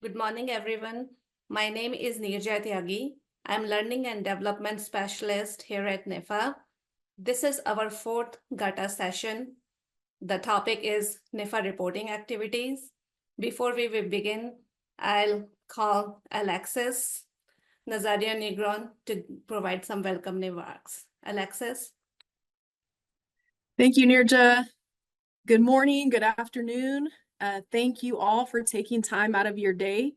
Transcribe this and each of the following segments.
Good morning, everyone. My name is Neerja Tyagi. I'm Learning and Development Specialist here at NIFA. This is our fourth GATA session. The topic is NIFA reporting activities. Before we begin, I'll call Alexis Nazaria Negron to provide some welcome remarks. Alexis. Thank you, Neerja. Good morning, good afternoon. Thank you all for taking time out of your day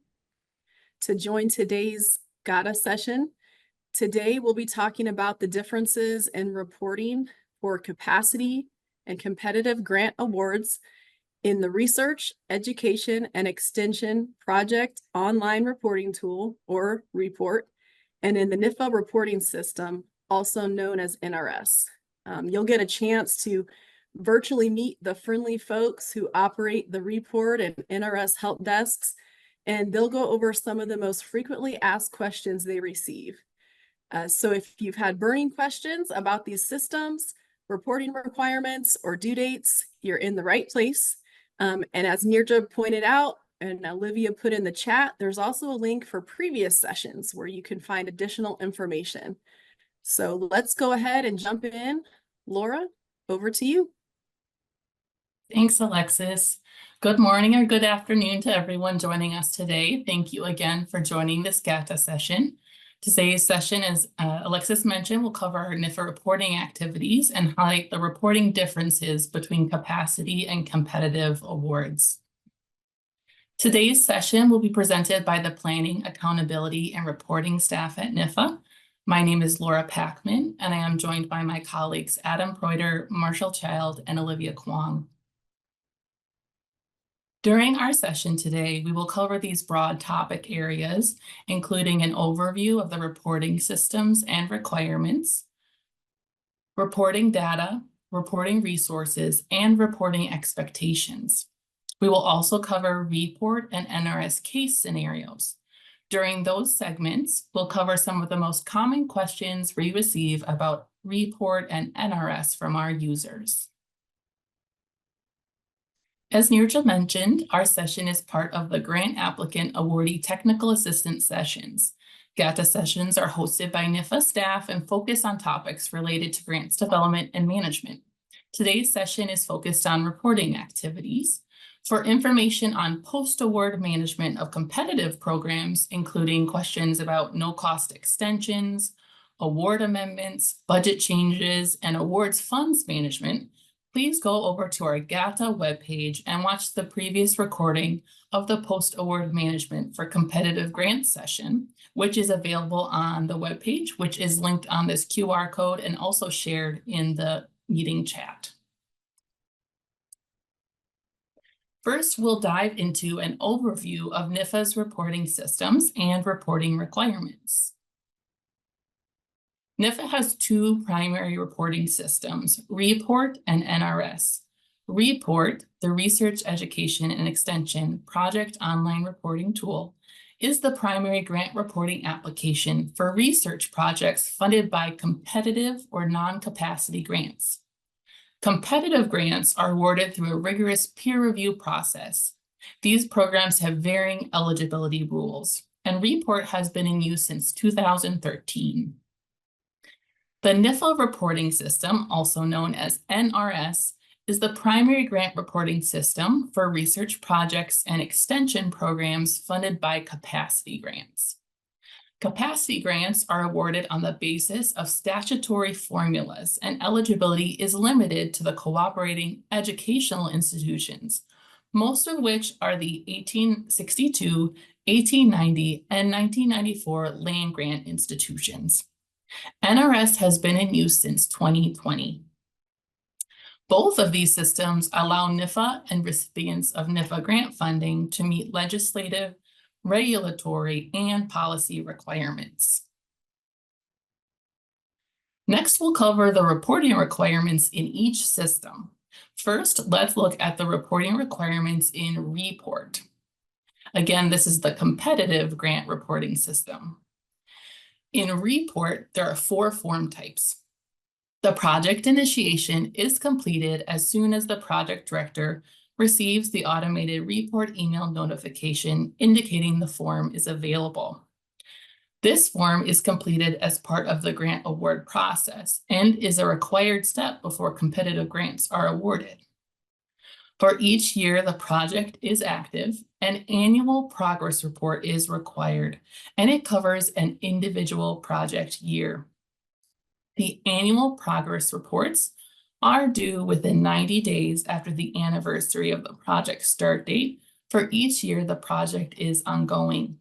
to join today's GATA session. Today, we'll be talking about the differences in reporting for capacity and competitive grant awards in the Research, Education, and Extension Project Online Reporting Tool, or REPORT, and in the NIFA reporting system, also known as NRS. You'll get a chance to virtually meet the friendly folks who operate the REPORT and NRS help desks, and they'll go over some of the most frequently asked questions they receive. So if you've had burning questions about these systems, reporting requirements, or due dates, you're in the right place. And as Neerja pointed out, and Olivia put in the chat, there's also a link for previous sessions where you can find additional information. So let's go ahead and jump in. Laura, over to you. Thanks, Alexis. Good morning or good afternoon to everyone joining us today. Thank you again for joining this GATA session. Today's session, as Alexis mentioned, will cover our NIFA reporting activities and highlight the reporting differences between capacity and competitive awards. Today's session will be presented by the Planning, Accountability, and Reporting staff at NIFA. My name is Laura Packman, and I am joined by my colleagues Adam Preuter, Marshall Child, and Olivia Kwong. During our session today, we will cover these broad topic areas, including an overview of the reporting systems and requirements, reporting data, reporting resources, and reporting expectations. We will also cover REPORT and NRS case scenarios. During those segments, we'll cover some of the most common questions we receive about REPORT and NRS from our users. As Neerja mentioned, our session is part of the Grant Applicant Awardee Technical Assistance Sessions. GATA sessions are hosted by NIFA staff and focus on topics related to grants development and management. Today's session is focused on reporting activities. For information on post-award management of competitive programs, including questions about no-cost extensions, award amendments, budget changes, and awards funds management, please go over to our GATA webpage and watch the previous recording of the post-award management for competitive grants session, which is available on the webpage, which is linked on this QR code and also shared in the meeting chat. First, we'll dive into an overview of NIFA's reporting systems and reporting requirements. NIFA has two primary reporting systems, REPORT and NRS. REPORT, the Research, Education, and Extension Project Online Reporting Tool, is the primary grant reporting application for research projects funded by competitive or non-capacity grants. Competitive grants are awarded through a rigorous peer review process. These programs have varying eligibility rules, and REPORT has been in use since 2013. The NIFA reporting system, also known as NRS, is the primary grant reporting system for research projects and extension programs funded by capacity grants. Capacity grants are awarded on the basis of statutory formulas, and eligibility is limited to the cooperating educational institutions, most of which are the 1862, 1890, and 1994 land-grant institutions. NRS has been in use since 2020. Both of these systems allow NIFA and recipients of NIFA grant funding to meet legislative, regulatory, and policy requirements. Next, we'll cover the reporting requirements in each system. First, let's look at the reporting requirements in REPORT. Again, this is the competitive grant reporting system. In REPORT, there are 4 form types. The project initiation is completed as soon as the project director receives the automated report email notification indicating the form is available. This form is completed as part of the grant award process and is a required step before competitive grants are awarded. For each year the project is active, an annual progress report is required, and it covers an individual project year. The annual progress reports are due within 90 days after the anniversary of the project start date for each year the project is ongoing.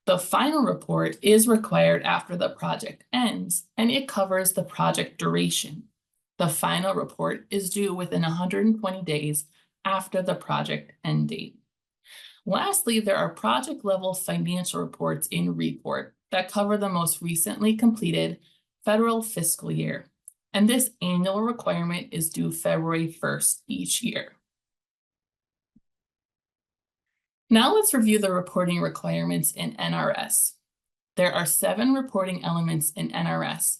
The final report is required after the project ends, and it covers the project duration. The final report is due within 120 days after the project end date. Lastly, there are project-level financial reports in Report that cover the most recently completed federal fiscal year, and this annual requirement is due February 1st each year. Now let's review the reporting requirements in NRS. There are 7 reporting elements in NRS,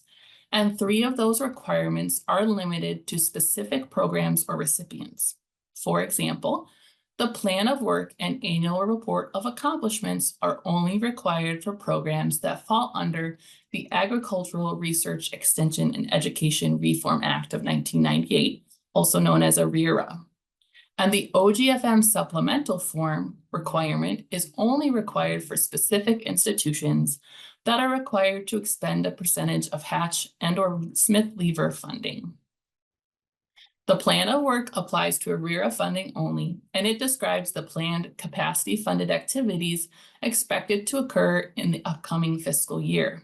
and 3 of those requirements are limited to specific programs or recipients. For example, the plan of work and annual report of accomplishments are only required for programs that fall under the Agricultural Research Extension and Education Reform Act of 1998, also known as ARERA. And the OGFM supplemental form requirement is only required for specific institutions that are required to expend a percentage of Hatch and/or Smith-Lever funding. The plan of work applies to ARERA funding only, and it describes the planned capacity-funded activities expected to occur in the upcoming fiscal year.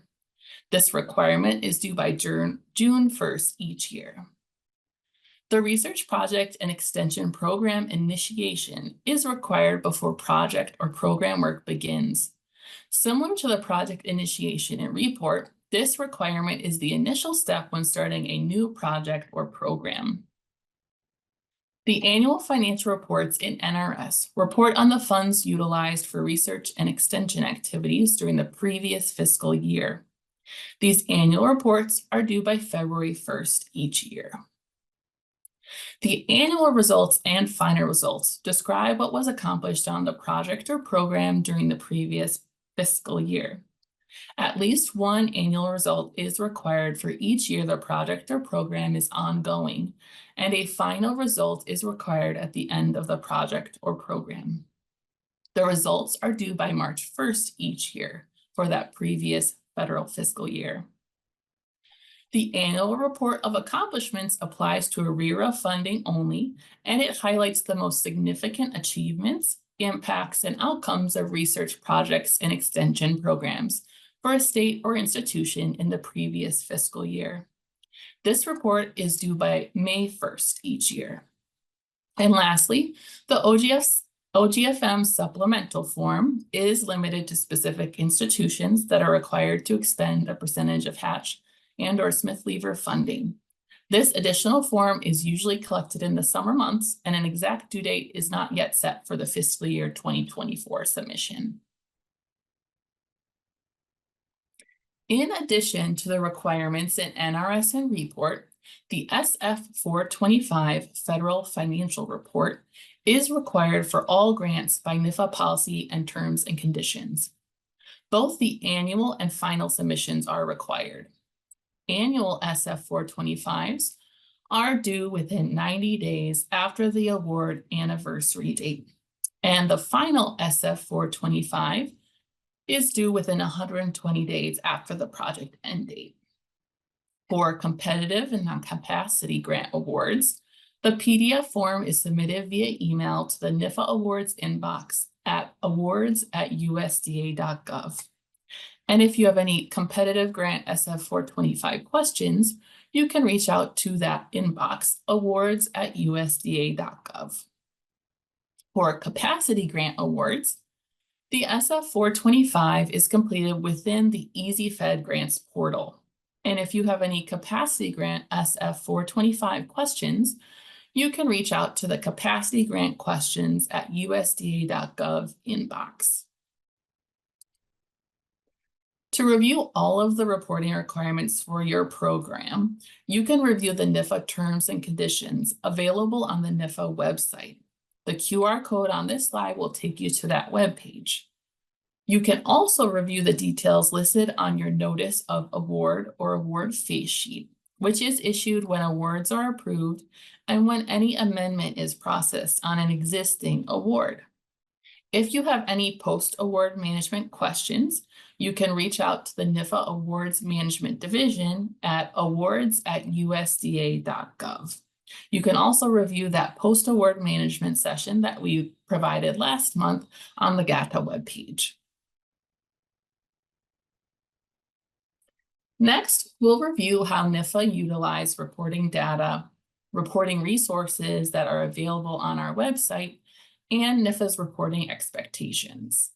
This requirement is due by June 1st each year. The research project and extension program initiation is required before project or program work begins. Similar to the project initiation and report, this requirement is the initial step when starting a new project or program. The annual financial reports in NRS report on the funds utilized for research and extension activities during the previous fiscal year. These annual reports are due by February 1st each year. The annual results and final results describe what was accomplished on the project or program during the previous fiscal year. At least one annual result is required for each year the project or program is ongoing, and a final result is required at the end of the project or program. The results are due by March 1st each year for that previous federal fiscal year. The annual report of accomplishments applies to ARERA funding only, and it highlights the most significant achievements, impacts, and outcomes of research projects and extension programs for a state or institution in the previous fiscal year. This report is due by May 1st each year. And lastly, the OGFM supplemental form is limited to specific institutions that are required to expend a percentage of Hatch and/or Smith-Lever funding. This additional form is usually collected in the summer months, and an exact due date is not yet set for the fiscal year 2024 submission. In addition to the requirements in NRS and Report, the SF 425 Federal Financial Report is required for all grants by NIFA policy and terms and conditions. Both the annual and final submissions are required. Annual SF 425s are due within 90 days after the award anniversary date, and the final SF 425 is due within 120 days after the project end date. For competitive and non-capacity grant awards, the PDF form is submitted via email to the NIFA Awards inbox at awards@usda.gov. And if you have any competitive grant SF 425 questions, you can reach out to that inbox, awards@usda.gov. For capacity grant awards, the SF 425 is completed within the EasyFed Grants portal. And if you have any capacity grant SF 425 questions, you can reach out to the capacity grant questions at usda.gov inbox. To review all of the reporting requirements for your program, you can review the NIFA terms and conditions available on the NIFA website. The QR code on this slide will take you to that web page. You can also review the details listed on your Notice of Award or Award Face Sheet, which is issued when awards are approved and when any amendment is processed on an existing award. If you have any post-award management questions, you can reach out to the NIFA Awards Management Division at awards@usda.gov. You can also review that post-award management session that we provided last month on the GATA webpage. Next, we'll review how NIFA utilized reporting data, reporting resources that are available on our website, and NIFA's reporting expectations.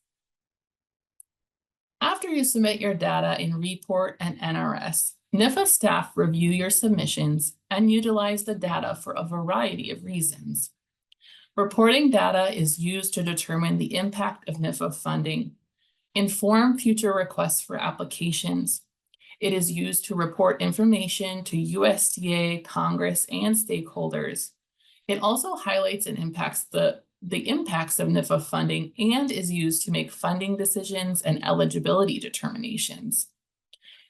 After you submit your data in Report and NRS, NIFA staff review your submissions and utilize the data for a variety of reasons. Reporting data is used to determine the impact of NIFA funding, inform future requests for applications. It is used to report information to USDA, Congress, and stakeholders. It also highlights and impacts the impacts of NIFA funding and is used to make funding decisions and eligibility determinations.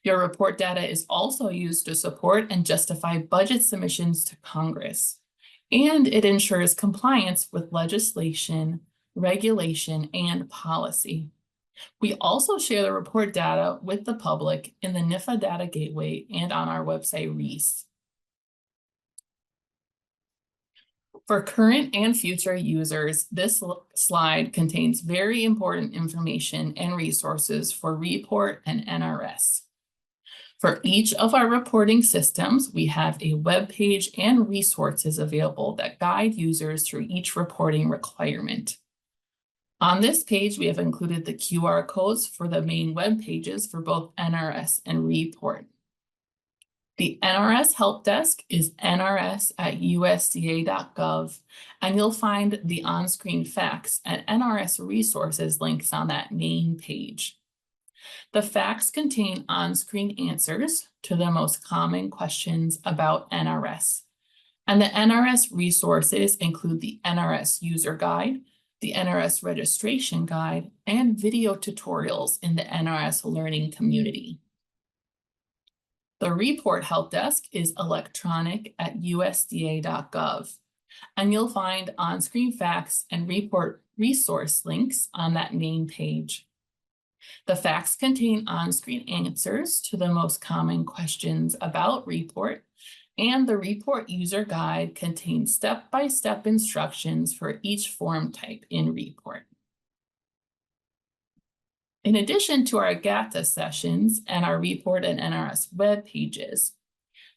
Your report data is also used to support and justify budget submissions to Congress, and it ensures compliance with legislation, regulation, and policy. We also share the report data with the public in the NIFA Data Gateway and on our website, REIS. For current and future users, this slide contains very important information and resources for Report and NRS. For each of our reporting systems, we have a web page and resources available that guide users through each reporting requirement. On this page, we have included the QR codes for the main web pages for both NRS and Report. The NRS Help Desk is nrs@usda.gov, and you'll find the on-screen facts and NRS resources links on that main page. The facts contain on-screen answers to the most common questions about NRS, and the NRS resources include the NRS User Guide, the NRS Registration Guide, and video tutorials in the NRS Learning Community. The Report Help Desk is electronic@usda.gov, and you'll find on-screen facts and report resource links on that main page. The facts contain on-screen answers to the most common questions about Report, and the Report User Guide contains step-by-step instructions for each form type in Report. In addition to our GATA sessions and our Report and NRS web pages,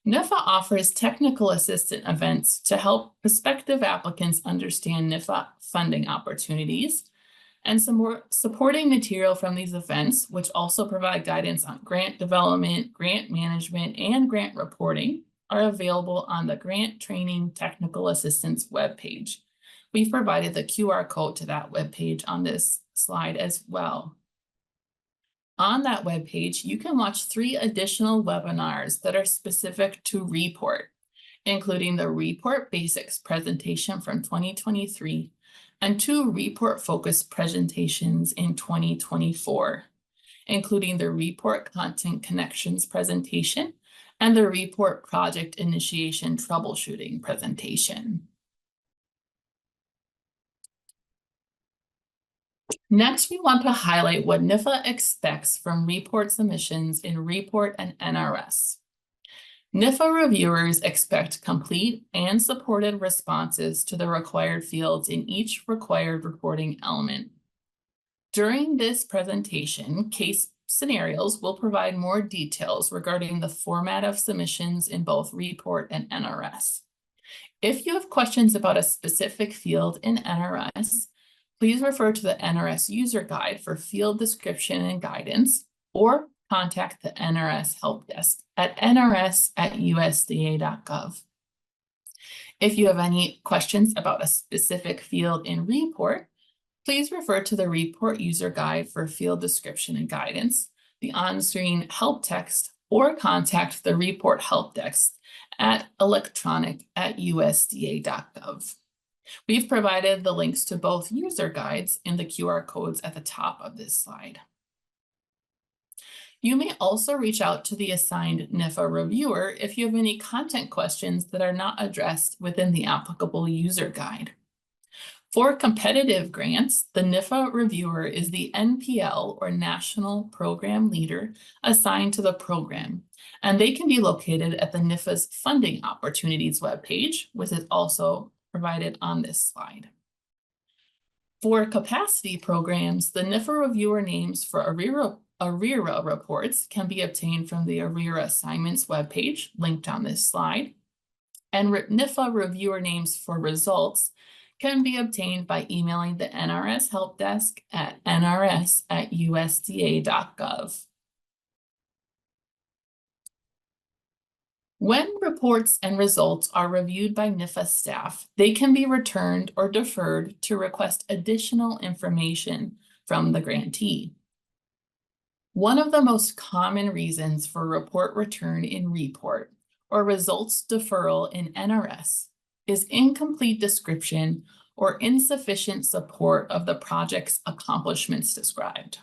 NIFA offers technical assistant events to help prospective applicants understand NIFA funding opportunities, and some more supporting material from these events, which also provide guidance on grant development, grant management, and grant reporting, are available on the Grant Training Technical Assistance webpage. We've provided the QR code to that webpage on this slide as well. On that webpage, you can watch 3 additional webinars that are specific to Report, including the Report Basics presentation from 2023 and 2 Report-focused presentations in 2024, including the Report Content Connections presentation and the Report Project Initiation Troubleshooting presentation. Next, we want to highlight what NIFA expects from Report submissions in Report and NRS. NIFA reviewers expect complete and supported responses to the required fields in each required reporting element. During this presentation, case scenarios will provide more details regarding the format of submissions in both Report and NRS. If you have questions about a specific field in NRS, please refer to the NRS User Guide for field description and guidance, or contact the NRS Help Desk at nrs@usda.gov. If you have any questions about a specific field in Report, please refer to the Report User Guide for field description and guidance, the on-screen help text, or contact the Report Help Desk at electronic@usda.gov. We've provided the links to both user guides in the QR codes at the top of this slide. You may also reach out to the assigned NIFA reviewer if you have any content questions that are not addressed within the applicable user guide. For competitive grants, the NIFA reviewer is the NPL or National Program Leader assigned to the program, and they can be located at the NIFA's Funding Opportunities webpage, which is also provided on this slide. For capacity programs, the NIFA reviewer names for ARERA reports can be obtained from the ARERA assignments webpage linked on this slide. And NIFA reviewer names for results can be obtained by emailing the NRS help desk at nrs@usda.gov. When reports and results are reviewed by NIFA staff, they can be returned or deferred to request additional information from the grantee. One of the most common reasons for report return in report or results deferral in NRS is incomplete description or insufficient support of the project's accomplishments described.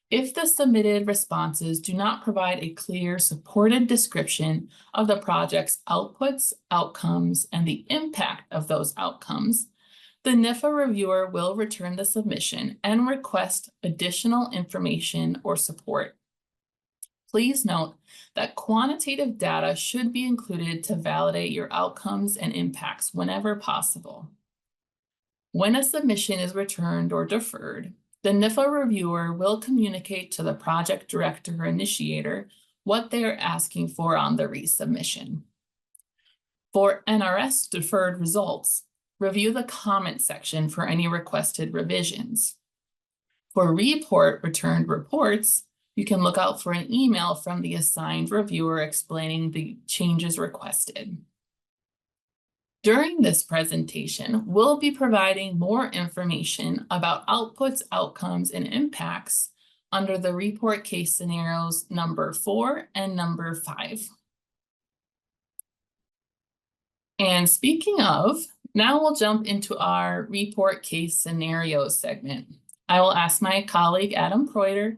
If the submitted responses do not provide a clear supported description of the project's outputs, outcomes, and the impact of those outcomes, the NIFA reviewer will return the submission and request additional information or support. Please note that quantitative data should be included to validate your outcomes and impacts whenever possible. When a submission is returned or deferred, the NIFA reviewer will communicate to the project director or initiator what they are asking for on the resubmission. For NRS deferred results, review the comment section for any requested revisions. For report returned reports, you can look out for an email from the assigned reviewer explaining the changes requested. During this presentation, we'll be providing more information about outputs, outcomes, and impacts under the report case scenarios number 4 and number 5. And speaking of, now we'll jump into our report case scenarios segment. I will ask my colleague Adam Preuter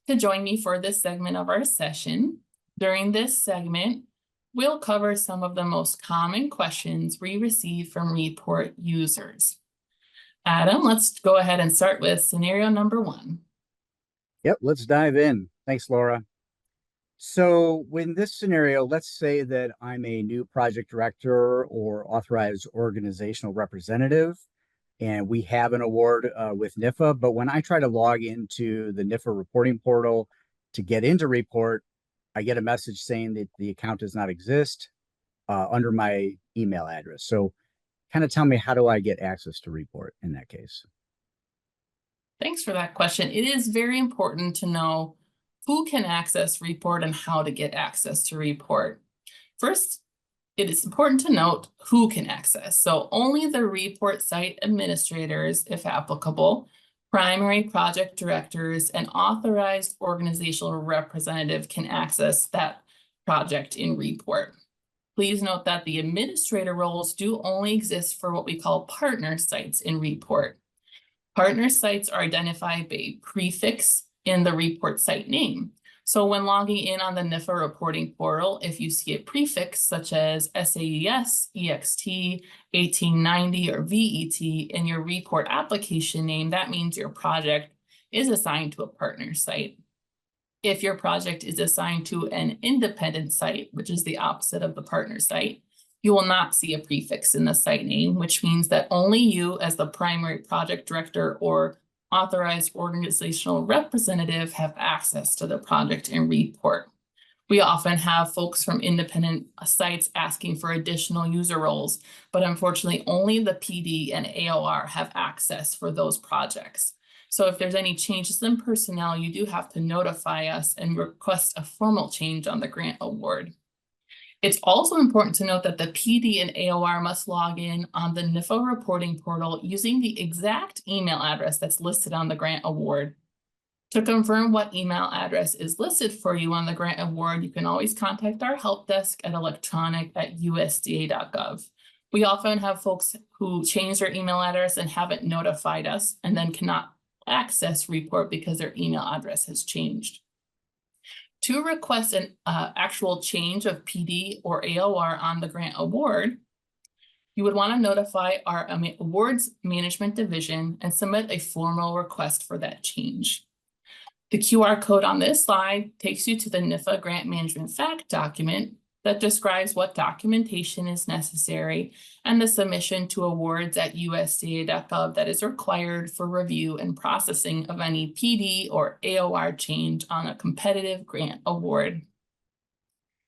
to join me for this segment of our session. During this segment, we'll cover some of the most common questions we receive from report users. Adam, let's go ahead and start with scenario number 1. Yep, let's dive in. Thanks, Laura. So in this scenario, let's say that I'm a new project director or authorized organizational representative, and we have an award with NIFA, but when I try to log into the NIFA reporting portal to get into report, I get a message saying that the account does not exist under my email address. So kind of tell me, how do I get access to report in that case? Thanks for that question. It is very important to know who can access report and how to get access to report. First, it is important to note who can access. So only the report site administrators, if applicable, primary project directors, and authorized organizational representative can access that project in report. Please note that the administrator roles do only exist for what we call partner sites in report. Partner sites are identified by a prefix in the report site name. So when logging in on the NIFA reporting portal, if you see a prefix such as SAES, EXT, 1890, or VET in your report application name, that means your project is assigned to a partner site. If your project is assigned to an independent site, which is the opposite of the partner site, you will not see a prefix in the site name, which means that only you as the primary project director or authorized organizational representative have access to the project and report. We often have folks from independent sites asking for additional user roles, but unfortunately only the PD and AOR have access for those projects. So if there's any changes in personnel, you do have to notify us and request a formal change on the grant award. It's also important to note that the PD and AOR must log in on the NIFA reporting portal using the exact email address that's listed on the grant award. To confirm what email address is listed for you on the grant award, you can always contact our help desk at electronic@usda.gov. We often have folks who change their email address and haven't notified us and then cannot access report because their email address has changed. To request an actual change of PD or AOR on the grant award, you would want to notify our awards management division and submit a formal request for that change. The QR code on this slide takes you to the NIFA Grant Management Fact document that describes what documentation is necessary and the submission to awards at USDA.gov that is required for review and processing of any PD or AOR change on a competitive grant award.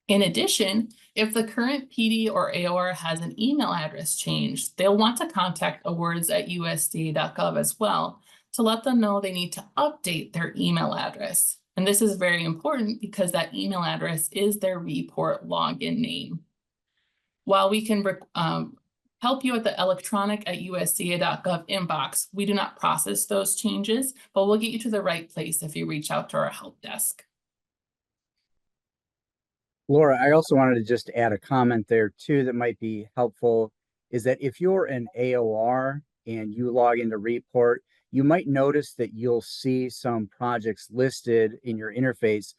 In addition, if the current PD or AOR has an email address change, they'll want to contact awards at USDA.gov as well to let them know they need to update their email address. And this is very important because that email address is their report login name. While we can help you at the electronic@usda.gov inbox, we do not process those changes, but we'll get you to the right place if you reach out to our help desk. Laura, I also wanted to just add a comment there too that might be helpful, is that if you're an AOR and you log into report, you might notice that you'll see some projects listed in your interface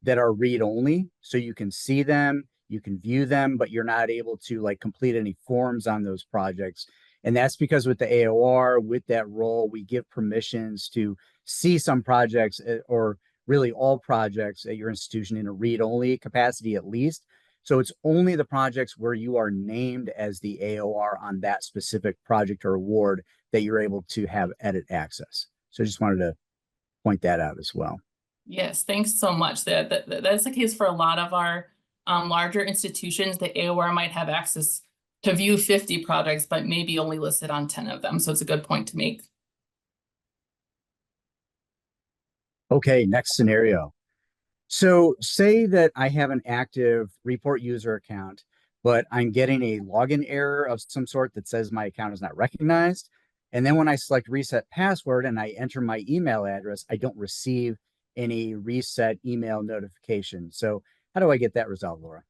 that are read-only. So you can see them, you can view them, but you're not able to like complete any forms on those projects. And that's because with the AOR, with that role, we give permissions to see some projects or really all projects at your institution in a read-only capacity at least. So it's only the projects where you are named as the AOR on that specific project or award that you're able to have edit access. So I just wanted to point that out as well. Yes, thanks so much. That's the case for a lot of our larger institutions. The AOR might have access to view 50 projects, but maybe only listed on 10 of them. So it's a good point to make. Okay, next scenario. So say that I have an active report user account, but I'm getting a login error of some sort that says my account is not recognized. And then when I select reset password and I enter my email address, I don't receive any reset email notification. So how do I get that resolved, Laura?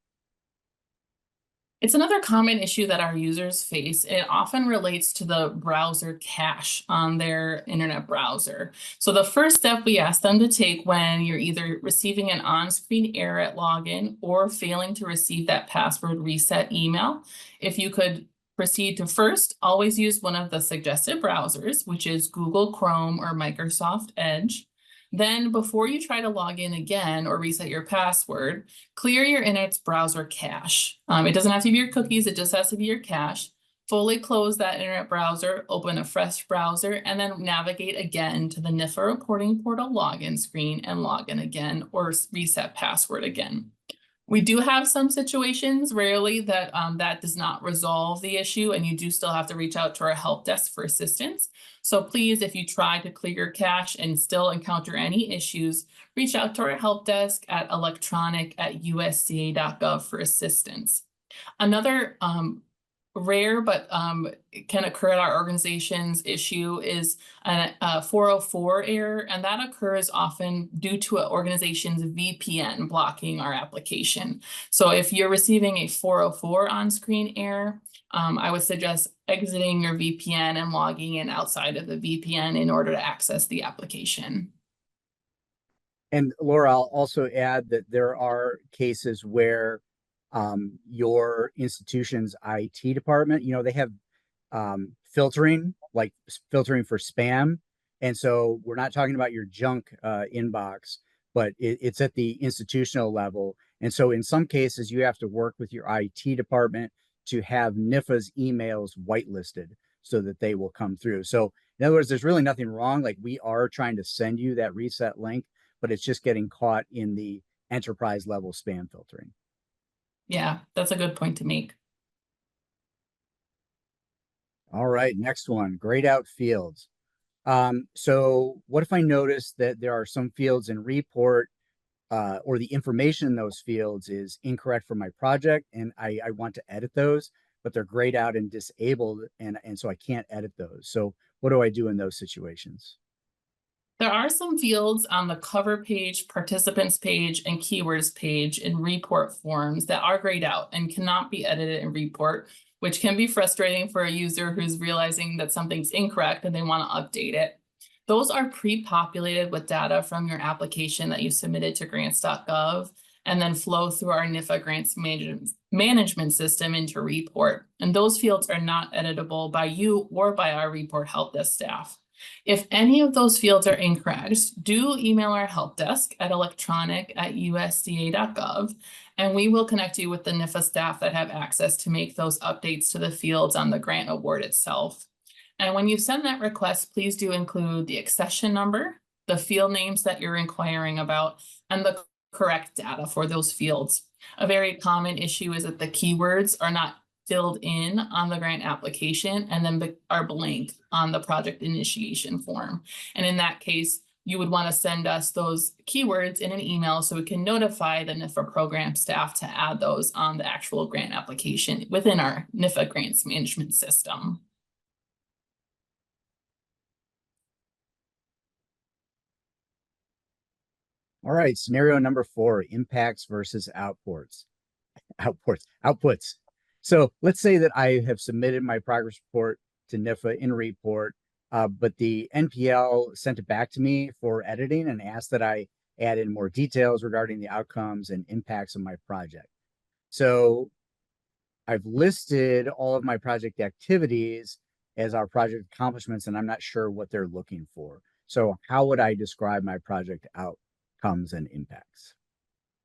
It's another common issue that our users face. It often relates to the browser cache on their internet browser. So the first step we ask them to take when you're either receiving an on-screen error at login or failing to receive that password reset email, if you could proceed to first always use one of the suggested browsers, which is Google Chrome or Microsoft Edge. Then before you try to log in again or reset your password, clear your internet's browser cache. It doesn't have to be your cookies, it just has to be your cache. Fully close that internet browser, open a fresh browser, and then navigate again to the NIFA reporting portal login screen and log in again or reset password again. We do have some situations, rarely, that that does not resolve the issue and you do still have to reach out to our help desk for assistance. So please, if you try to clear your cache and still encounter any issues, reach out to our help desk at electronic@usda.gov for assistance. Another rare but can occur at our organization's issue is a 404 error, and that occurs often due to an organization's VPN blocking our application. So if you're receiving a 404 on-screen error, I would suggest exiting your VPN and logging in outside of the VPN in order to access the application. And Laura, I'll also add that there are cases where your institution's IT department, they have filtering, like filtering for spam. And so we're not talking about your junk inbox, but it's at the institutional level. And so in some cases, you have to work with your IT department to have NIFA's emails whitelisted so that they will come through. So in other words, there's really nothing wrong. Like we are trying to send you that reset link, but it's just getting caught in the enterprise level spam filtering. Yeah, that's a good point to make. All right, next one, grayed out fields. So what if I notice that there are some fields in report or the information in those fields is incorrect for my project and I want to edit those, but they're grayed out and disabled and so I can't edit those. So what do I do in those situations? There are some fields on the cover page, participants page, and keywords page in report forms that are grayed out and cannot be edited in report. which can be frustrating for a user who's realizing that something's incorrect and they want to update it. Those are pre-populated with data from your application that you submitted to grants.gov and then flow through our NIFA grants management system into Report. And those fields are not editable by you or by our Report help desk staff. If any of those fields are incorrect, do email our help desk at electronic@usda.gov, and we will connect you with the NIFA staff that have access to make those updates to the fields on the grant award itself. And when you send that request, please do include the accession number, the field names that you're inquiring about, and the correct data for those fields. A very common issue is that the keywords are not filled in on the grant application and then are blank on the project initiation form. And in that case, you would want to send us those keywords in an email so we can notify the NIFA program staff to add those on the actual grant application within our NIFA grants management system. All right, scenario number 4, impacts versus outputs. So let's say that I have submitted my progress report to NIFA in Report, but the NPL sent it back to me for editing and asked that I add in more details regarding the outcomes and impacts of my project. So I've listed all of my project activities as our project accomplishments, and I'm not sure what they're looking for. So how would I describe my project outcomes and impacts?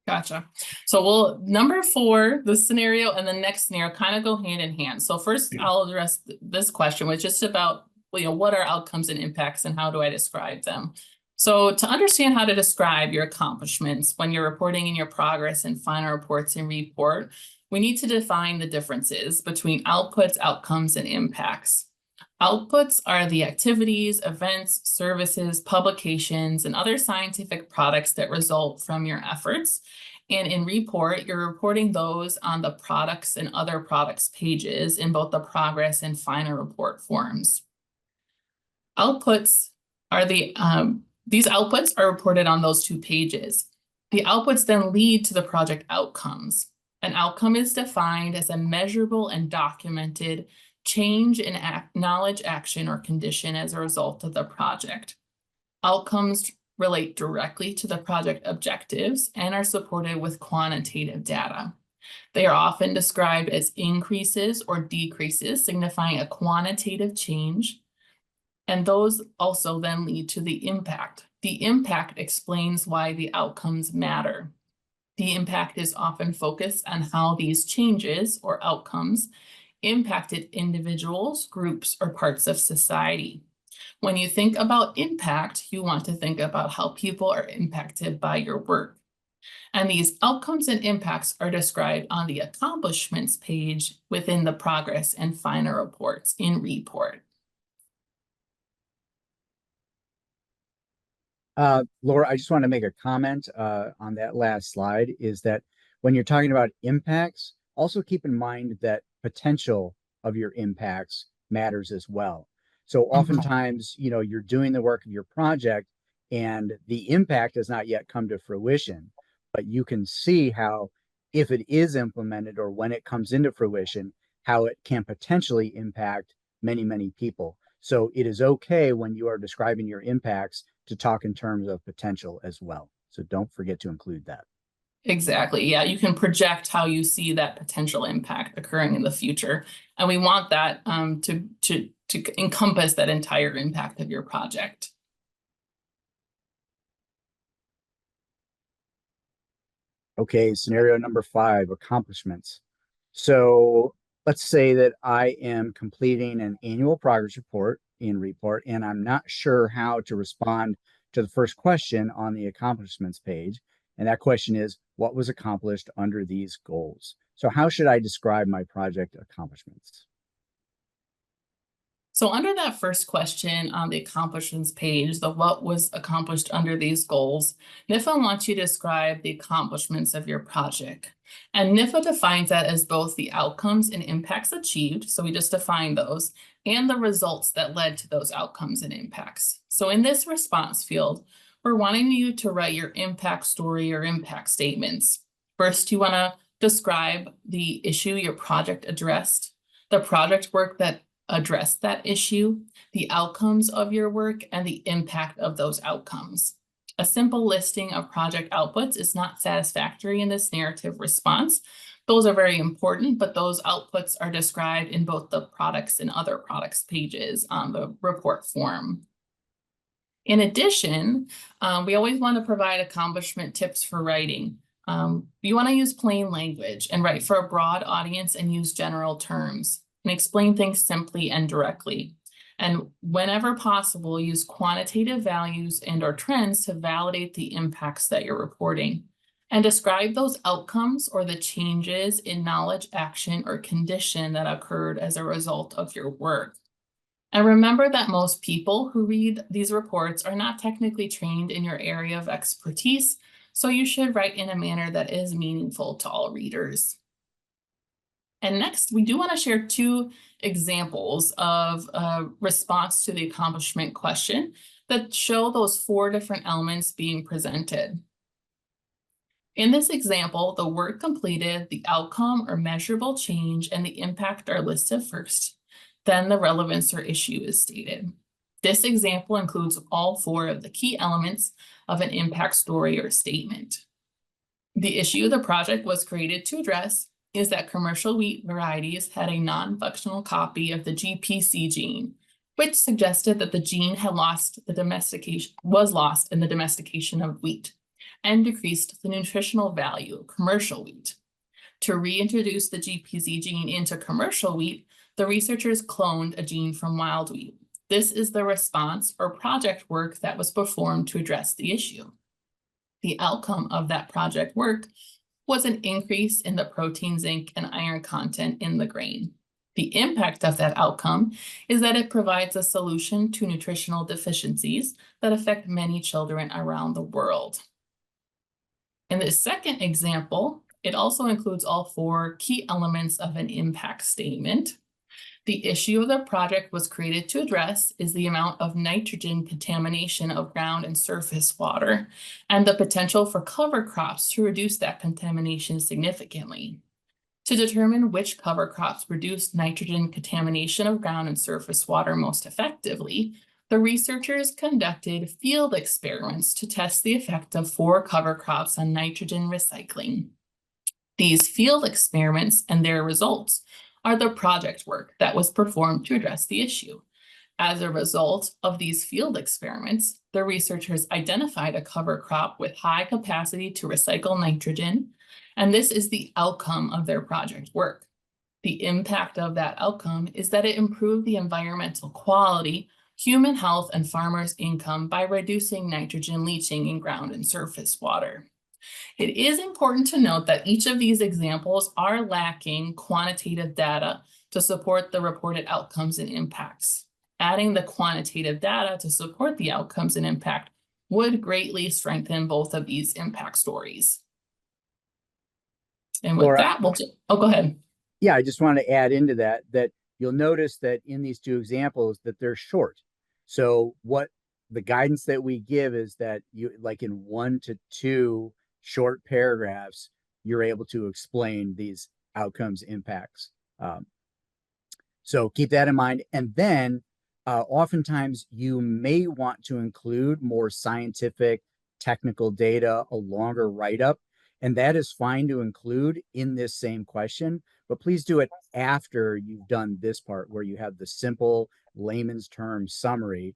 Gotcha. So number 4, the scenario and the next scenario kind of go hand in hand. So first I'll address this question, which is just about, what are outcomes and impacts and how do I describe them? So to understand how to describe your accomplishments when you're reporting in your progress and final reports in Report, we need to define the differences between outputs, outcomes, and impacts. Outputs are the activities, events, services, publications, and other scientific products that result from your efforts. And in Report, you're reporting those on the products and other products pages in both the progress and final report forms. Outputs are these outputs are reported on those 2 pages. The outputs then lead to the project outcomes. An outcome is defined as a measurable and documented change in knowledge, action, or condition as a result of the project. Outcomes relate directly to the project objectives and are supported with quantitative data. They are often described as increases or decreases, signifying a quantitative change. And those also then lead to the impact. The impact explains why the outcomes matter. The impact is often focused on how these changes or outcomes impacted individuals, groups, or parts of society. When you think about impact, you want to think about how people are impacted by your work. And these outcomes and impacts are described on the accomplishments page within the progress and final reports in Report. Laura, I just want to make a comment on that last slide, is that when you're talking about impacts, also keep in mind that potential of your impacts matters as well. So oftentimes, you're doing the work of your project and the impact has not yet come to fruition, but you can see how, if it is implemented or when it comes into fruition, how it can potentially impact many, many people. So it is okay when you are describing your impacts to talk in terms of potential as well. So don't forget to include that. Exactly. Yeah, you can project how you see that potential impact occurring in the future. And we want that to encompass that entire impact of your project. Okay, scenario number 5, accomplishments. So let's say that I am completing an annual progress report in Report, and I'm not sure how to respond to the first question on the accomplishments page. And that question is, what was accomplished under these goals? So how should I describe my project accomplishments? So under that first question on the accomplishments page, the what was accomplished under these goals, NIFA wants you to describe the accomplishments of your project. And NIFA defines that as both the outcomes and impacts achieved, so we just defined those, and the results that led to those outcomes and impacts. So in this response field, we're wanting you to write your impact story or impact statements. First, you want to describe the issue your project addressed. the project work that addressed that issue, the outcomes of your work, and the impact of those outcomes. A simple listing of project outputs is not satisfactory in this narrative response. Those are very important, but those outputs are described in both the products and other products pages on the report form. In addition, we always want to provide accomplishment tips for writing. You want to use plain language and write for a broad audience and use general terms and explain things simply and directly. And whenever possible, use quantitative values and/or trends to validate the impacts that you're reporting. And describe those outcomes or the changes in knowledge, action, or condition that occurred as a result of your work. And remember that most people who read these reports are not technically trained in your area of expertise, so you should write in a manner that is meaningful to all readers. And next, we do want to share 2 examples of a response to the accomplishment question that show those 4 different elements being presented. In this example, the work completed, the outcome or measurable change, and the impact are listed first. Then the relevance or issue is stated. This example includes all 4 of the key elements of an impact story or statement. The issue the project was created to address is that commercial wheat varieties had a non-functional copy of the GPC gene, which suggested that the gene had was lost in the domestication of wheat and decreased the nutritional value of commercial wheat. To reintroduce the GPC gene into commercial wheat, the researchers cloned a gene from wild wheat. This is the response or project work that was performed to address the issue. The outcome of that project work was an increase in the protein, zinc, and iron content in the grain. The impact of that outcome is that it provides a solution to nutritional deficiencies that affect many children around the world. In this second example, it also includes all 4 key elements of an impact statement. The issue the project was created to address is the amount of nitrogen contamination of ground and surface water, and the potential for cover crops to reduce that contamination significantly. To determine which cover crops reduce nitrogen contamination of ground and surface water most effectively, the researchers conducted field experiments to test the effect of 4 cover crops on nitrogen recycling. These field experiments and their results are the project work that was performed to address the issue. As a result of these field experiments, the researchers identified a cover crop with high capacity to recycle nitrogen, and this is the outcome of their project work. The impact of that outcome is that it improved the environmental quality, human health, and farmers' income by reducing nitrogen leaching in ground and surface water. It is important to note that each of these examples are lacking quantitative data to support the reported outcomes and impacts. Adding the quantitative data to support the outcomes and impact would greatly strengthen both of these impact stories. And with Laura, that, go ahead. Yeah, I just want to add into that you'll notice that in these 2 examples that they're short. So what the guidance that we give is that you, like in 1 to 2 short paragraphs, you're able to explain these outcomes, impacts. So keep that in mind. And then oftentimes you may want to include more scientific, technical data, a longer write-up, and that is fine to include in this same question, but please do it after you've done this part where you have the simple layman's term summary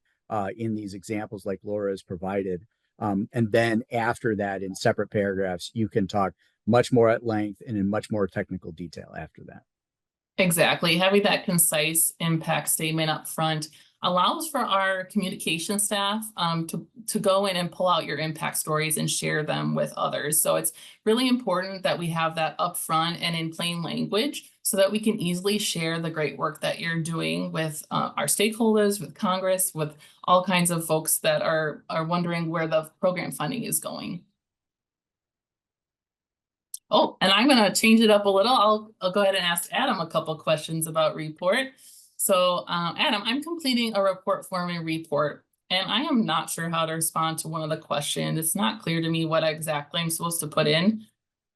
in these examples like Laura has provided. And then after that, in separate paragraphs, you can talk much more at length and in much more technical detail after that. Exactly. Having that concise impact statement up front allows for our communication staff to go in and pull out your impact stories and share them with others. So it's really important that we have that up front and in plain language so that we can easily share the great work that you're doing with our stakeholders, with Congress, with all kinds of folks that are wondering where the program funding is going. Oh, and I'm going to change it up a little. I'll go ahead and ask Adam a couple questions about report. So Adam, I'm completing a report form in report, and I am not sure how to respond to one of the questions. It's not clear to me what exactly I'm supposed to put in.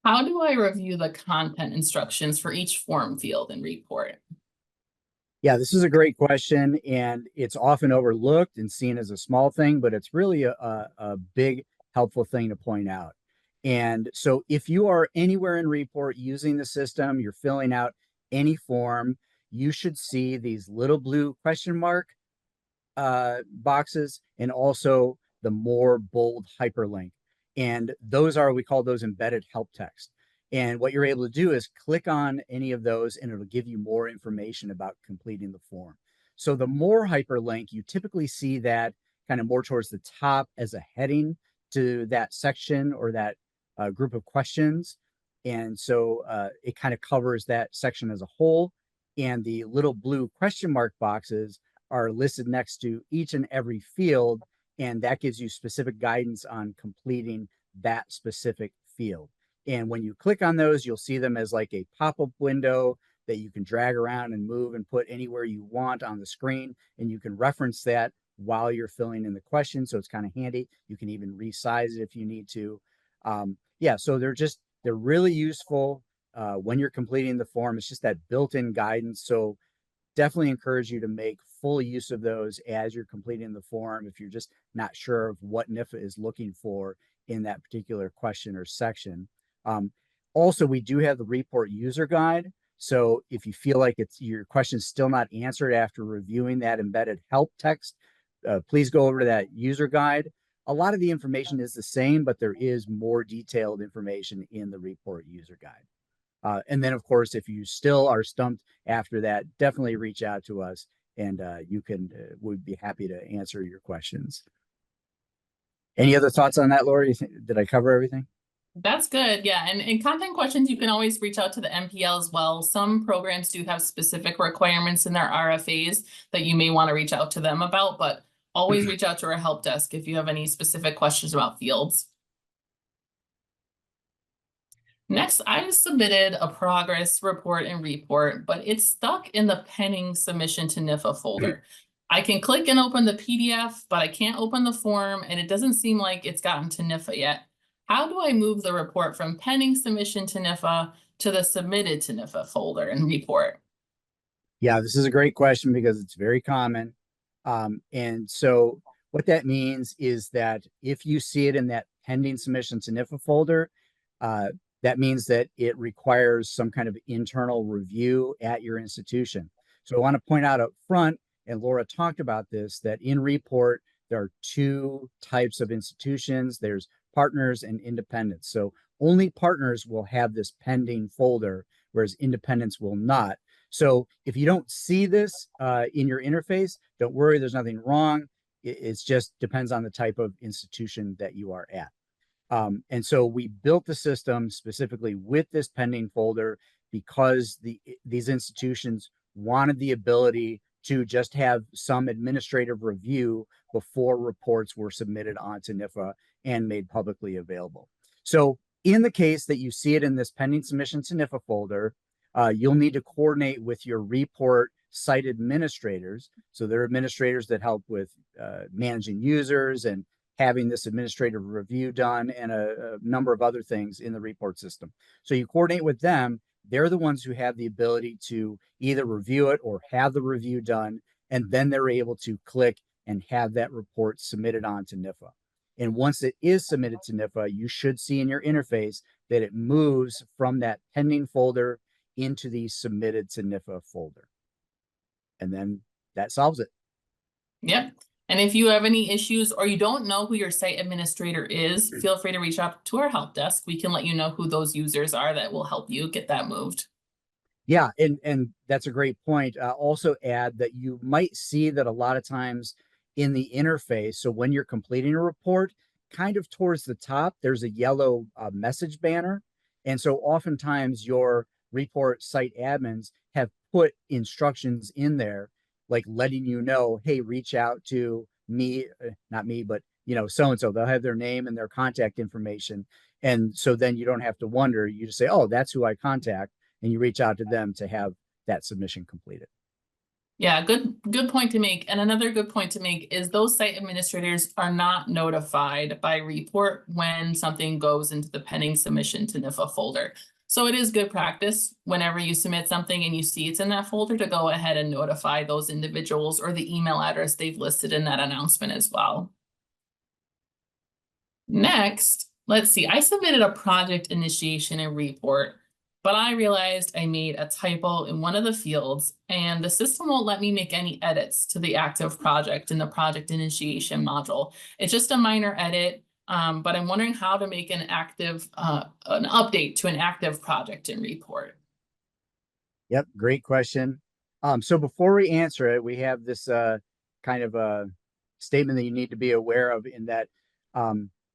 How do I review the content instructions for each form field in report? Yeah, this is a great question, and it's often overlooked and seen as a small thing, but it's really a big helpful thing to point out. And so if you are anywhere in Report using the system, you're filling out any form, you should see these little blue question mark boxes and also the more bold hyperlink. And those are, we call those embedded help text. And what you're able to do is click on any of those and it'll give you more information about completing the form. So the more hyperlink, you typically see that kind of more towards the top as a heading to that section or that group of questions. And so it kind of covers that section as a whole. And the little blue question mark boxes are listed next to each and every field. And that gives you specific guidance on completing that specific field. And when you click on those, you'll see them as like a pop-up window that you can drag around and move and put anywhere you want on the screen. And you can reference that while you're filling in the question. So it's kind of handy. You can even resize it if you need to. Yeah, so they're really useful when you're completing the form. It's just that built-in guidance. So definitely encourage you to make full use of those as you're completing the form if you're just not sure of what NIFA is looking for in that particular question or section. Also, we do have the Report user guide. So if you feel like your question's still not answered after reviewing that embedded help text, please go over to that user guide. A lot of the information is the same, but there is more detailed information in the Report user guide. And then, of course, if you still are stumped after that, definitely reach out to us and we'd be happy to answer your questions. Any other thoughts on that, Laura? Did I cover everything? That's good. Yeah. And in content questions, you can always reach out to the MPL as well. Some programs do have specific requirements in their RFAs that you may want to reach out to them about, but always reach out to our help desk if you have any specific questions about fields. Next, I submitted a progress report and report, but it's stuck in the pending submission to NIFA folder. I can click and open the PDF, but I can't open the form, and it doesn't seem like it's gotten to NIFA yet. How do I move the report from pending submission to NIFA to the submitted to NIFA folder and report? Yeah, this is a great question because it's very common. And so what that means is that if you see it in that pending submission to NIFA folder, that means that it requires some kind of internal review at your institution. So I want to point out up front, and Laura talked about this, that in Report, there are two types of institutions. There's partners and independents. So only partners will have this pending folder, whereas independents will not. So if you don't see this in your interface, don't worry, there's nothing wrong. It's just depends on the type of institution that you are at. And so we built the system specifically with this pending folder because these institutions wanted the ability to just have some administrative review before reports were submitted onto NIFA and made publicly available. So in the case that you see it in this pending submission to NIFA folder, you'll need to coordinate with your Report site administrators. So they're administrators that help with managing users and having this administrative review done and a number of other things in the Report system. So you coordinate with them. They're the ones who have the ability to either review it or have the review done, and then they're able to click and have that report submitted on to NIFA. And once it is submitted to NIFA, you should see in your interface that it moves from that pending folder into the submitted to NIFA folder. And then that solves it. Yep. And if you have any issues or you don't know who your site administrator is, feel free to reach out to our help desk. We can let you know who those users are that will help you get that moved. Yeah, and that's a great point. Also add that you might see that a lot of times in the interface, so when you're completing a report, kind of towards the top, there's a yellow message banner. And so oftentimes your Report site admins have put instructions in there, like letting you know, hey, reach out to me, not me, but so-and-so. They'll have their name and their contact information. And so then you don't have to wonder, you just say, oh, that's who I contact. And you reach out to them to have that submission completed. Yeah, good point to make. And another good point to make is those site administrators are not notified by Report when something goes into the pending submission to NIFA folder. So it is good practice whenever you submit something and you see it's in that folder to go ahead and notify those individuals or the email address they've listed in that announcement as well. Next, let's see, I submitted a project initiation and report, but I realized I made a typo in one of the fields and the system won't let me make any edits to the active project in the project initiation module. It's just a minor edit. But I'm wondering how to make an update to an active project in report. Yep, great question. So before we answer it, we have this kind of a statement that you need to be aware of, in that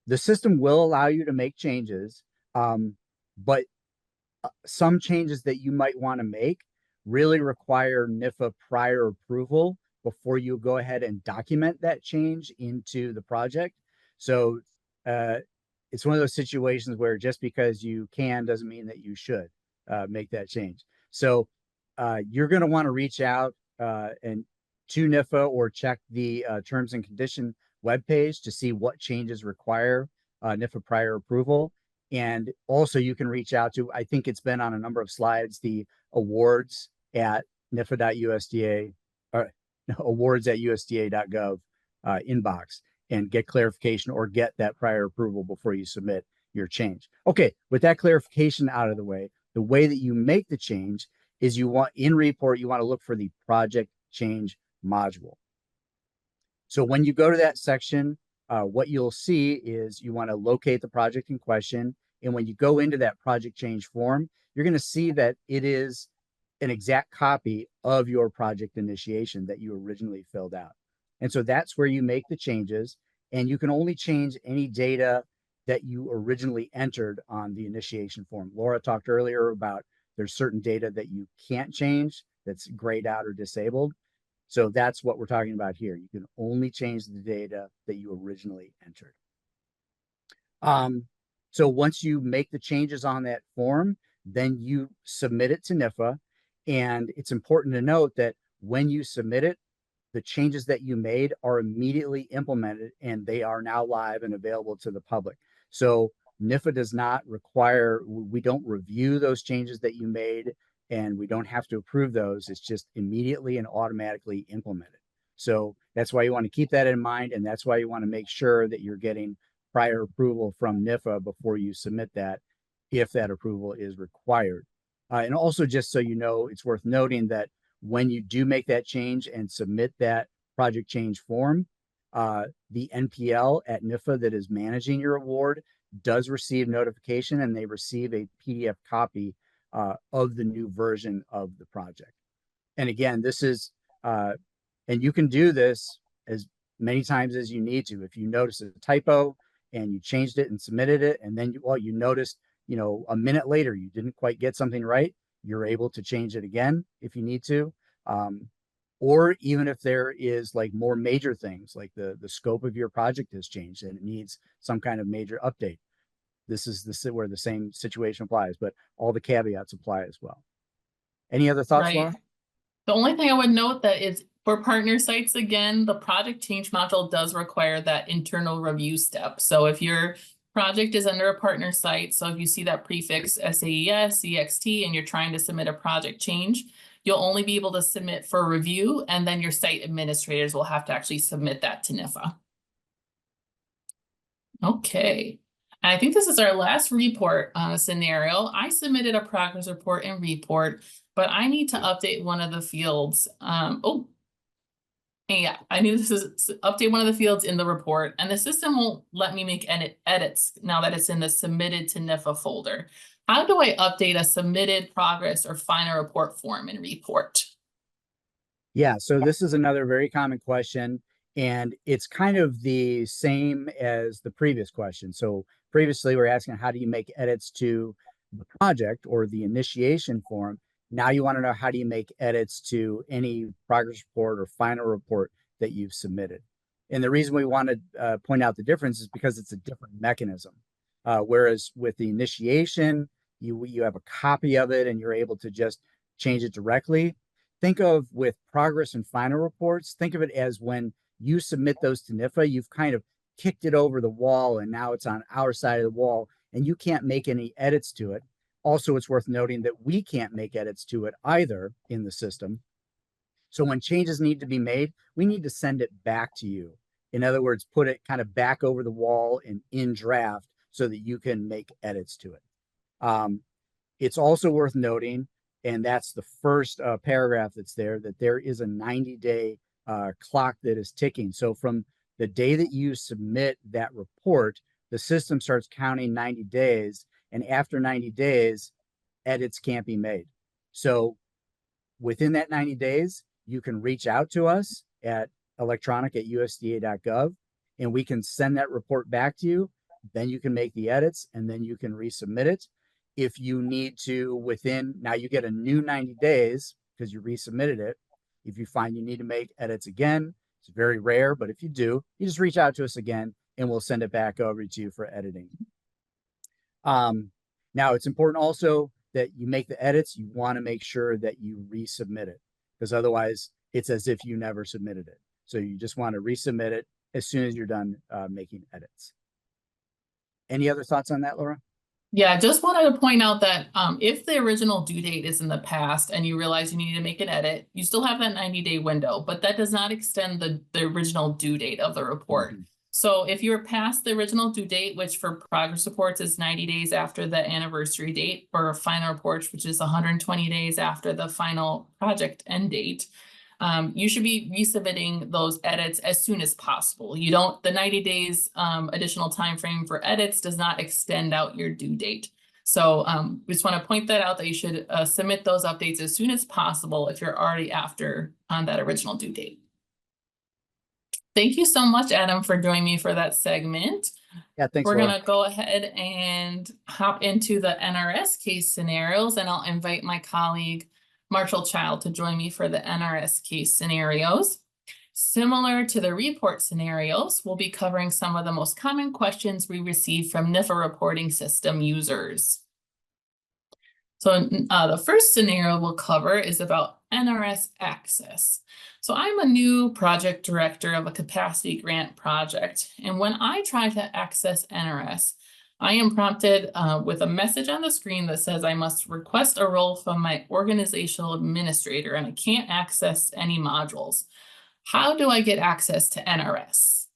the system will allow you to make changes, but some changes that you might want to make really require NIFA prior approval before you go ahead and document that change into the project. So it's one of those situations where just because you can doesn't mean that you should make that change. So you're going to want to reach out and to NIFA or check the terms and condition webpage to see what changes require NIFA prior approval. And also you can reach out to, I think it's been on a number of slides, the awards at NIFA.USDA or awards at USDA.gov inbox, and get clarification or get that prior approval before you submit your change. Okay, with that clarification out of the way that you make the change is you want in report, you want to look for the project change module. So when you go to that section, what you'll see is you want to locate the project in question. And when you go into that project change form, you're going to see that it is an exact copy of your project initiation that you originally filled out. And so that's where you make the changes, and you can only change any data that you originally entered on the initiation form. Laura talked earlier about there's certain data that you can't change, that's grayed out or disabled. So that's what we're talking about here. You can only change the data that you originally entered. So once you make the changes on that form, then you submit it to NIFA. And it's important to note that when you submit it, the changes that you made are immediately implemented and they are now live and available to the public. So NIFA does not require, we don't review those changes that you made, and we don't have to approve those. It's just immediately and automatically implemented. So that's why you want to keep that in mind. And that's why you want to make sure that you're getting prior approval from NIFA before you submit that, if that approval is required. And also, just so you know, it's worth noting that when you do make that change and submit that project change form, the NPL at NIFA that is managing your award does receive notification, and they receive a PDF copy of the new version of the project. And again, this is, and you can do this as many times as you need to. If you notice a typo and you changed it and submitted it, and then you noticed, a minute later, you didn't quite get something right, you're able to change it again if you need to. Or even if there is like more major things, like the scope of your project has changed and it needs some kind of major update. This is where the same situation applies, but all the caveats apply as well. Any other thoughts, Right. Laura? The only thing I would note that is for partner sites, again, the project change module does require that internal review step. So if your project is under a partner site, so if you see that prefix SAES, EXT, and you're trying to submit a project change, you'll only be able to submit for review, and then your site administrators will have to actually submit that to NIFA. Okay. I think this is our last report scenario. I submitted a progress report and report, but I need to update one of the fields. Yeah, I need to update one of the fields in the report, and the system won't let me make edits now that it's in the submitted to NIFA folder. How do I update a submitted progress or final report form in report? Yeah, so this is another very common question, and it's kind of the same as the previous question. So previously we're asking, how do you make edits to the project or the initiation form? Now you want to know, how do you make edits to any progress report or final report that you've submitted? And the reason we want to point out the difference is because it's a different mechanism. Whereas with the initiation, you have a copy of it and you're able to just change it directly. Think of with progress and final reports, think of it as when you submit those to NIFA, you've kind of kicked it over the wall and now it's on our side of the wall and you can't make any edits to it. Also, it's worth noting that we can't make edits to it either in the system. So when changes need to be made, we need to send it back to you. In other words, put it kind of back over the wall and in draft so that you can make edits to it. It's also worth noting, and that's the first paragraph that's there, that there is a 90-day clock that is ticking. So from the day that you submit that report, the system starts counting 90 days, and after 90 days, edits can't be made. So within that 90 days, you can reach out to us at electronic@usda.gov, and we can send that report back to you. Then you can make the edits, and then you can resubmit it. If you need to, now you get a new 90 days because you resubmitted it. If you find you need to make edits again, it's very rare, but if you do, you just reach out to us again and we'll send it back over to you for editing. Now it's important also that you make the edits. You want to make sure that you resubmit it, because otherwise it's as if you never submitted it. So you just want to resubmit it as soon as you're done making edits. Any other thoughts on that, Laura? Yeah, just wanted to point out that if the original due date is in the past and you realize you need to make an edit, you still have that 90-day window, but that does not extend the original due date of the report. Mhm. So if you're past the original due date, which for progress reports is 90 days after the anniversary date, or final reports, which is 120 days after the final project end date, you should be resubmitting those edits as soon as possible. The 90 days additional time frame for edits does not extend out your due date. So we just want to point that out, that you should submit those updates as soon as possible if you're already after on that original due date. Thank you so much, Adam, for joining me for that segment. Yeah, thanks, We're Laura. going to go ahead and hop into the NRS case scenarios, and I'll invite my colleague Marshall Child to join me for the NRS case scenarios. Similar to the report scenarios, we'll be covering some of the most common questions we receive from NIFA reporting system users. So the first scenario we'll cover is about NRS access. So I'm a new project director of a capacity grant project, and when I try to access NRS, I am prompted with a message on the screen that says I must request a role from my organizational administrator and I can't access any modules. How do I get access to NRS?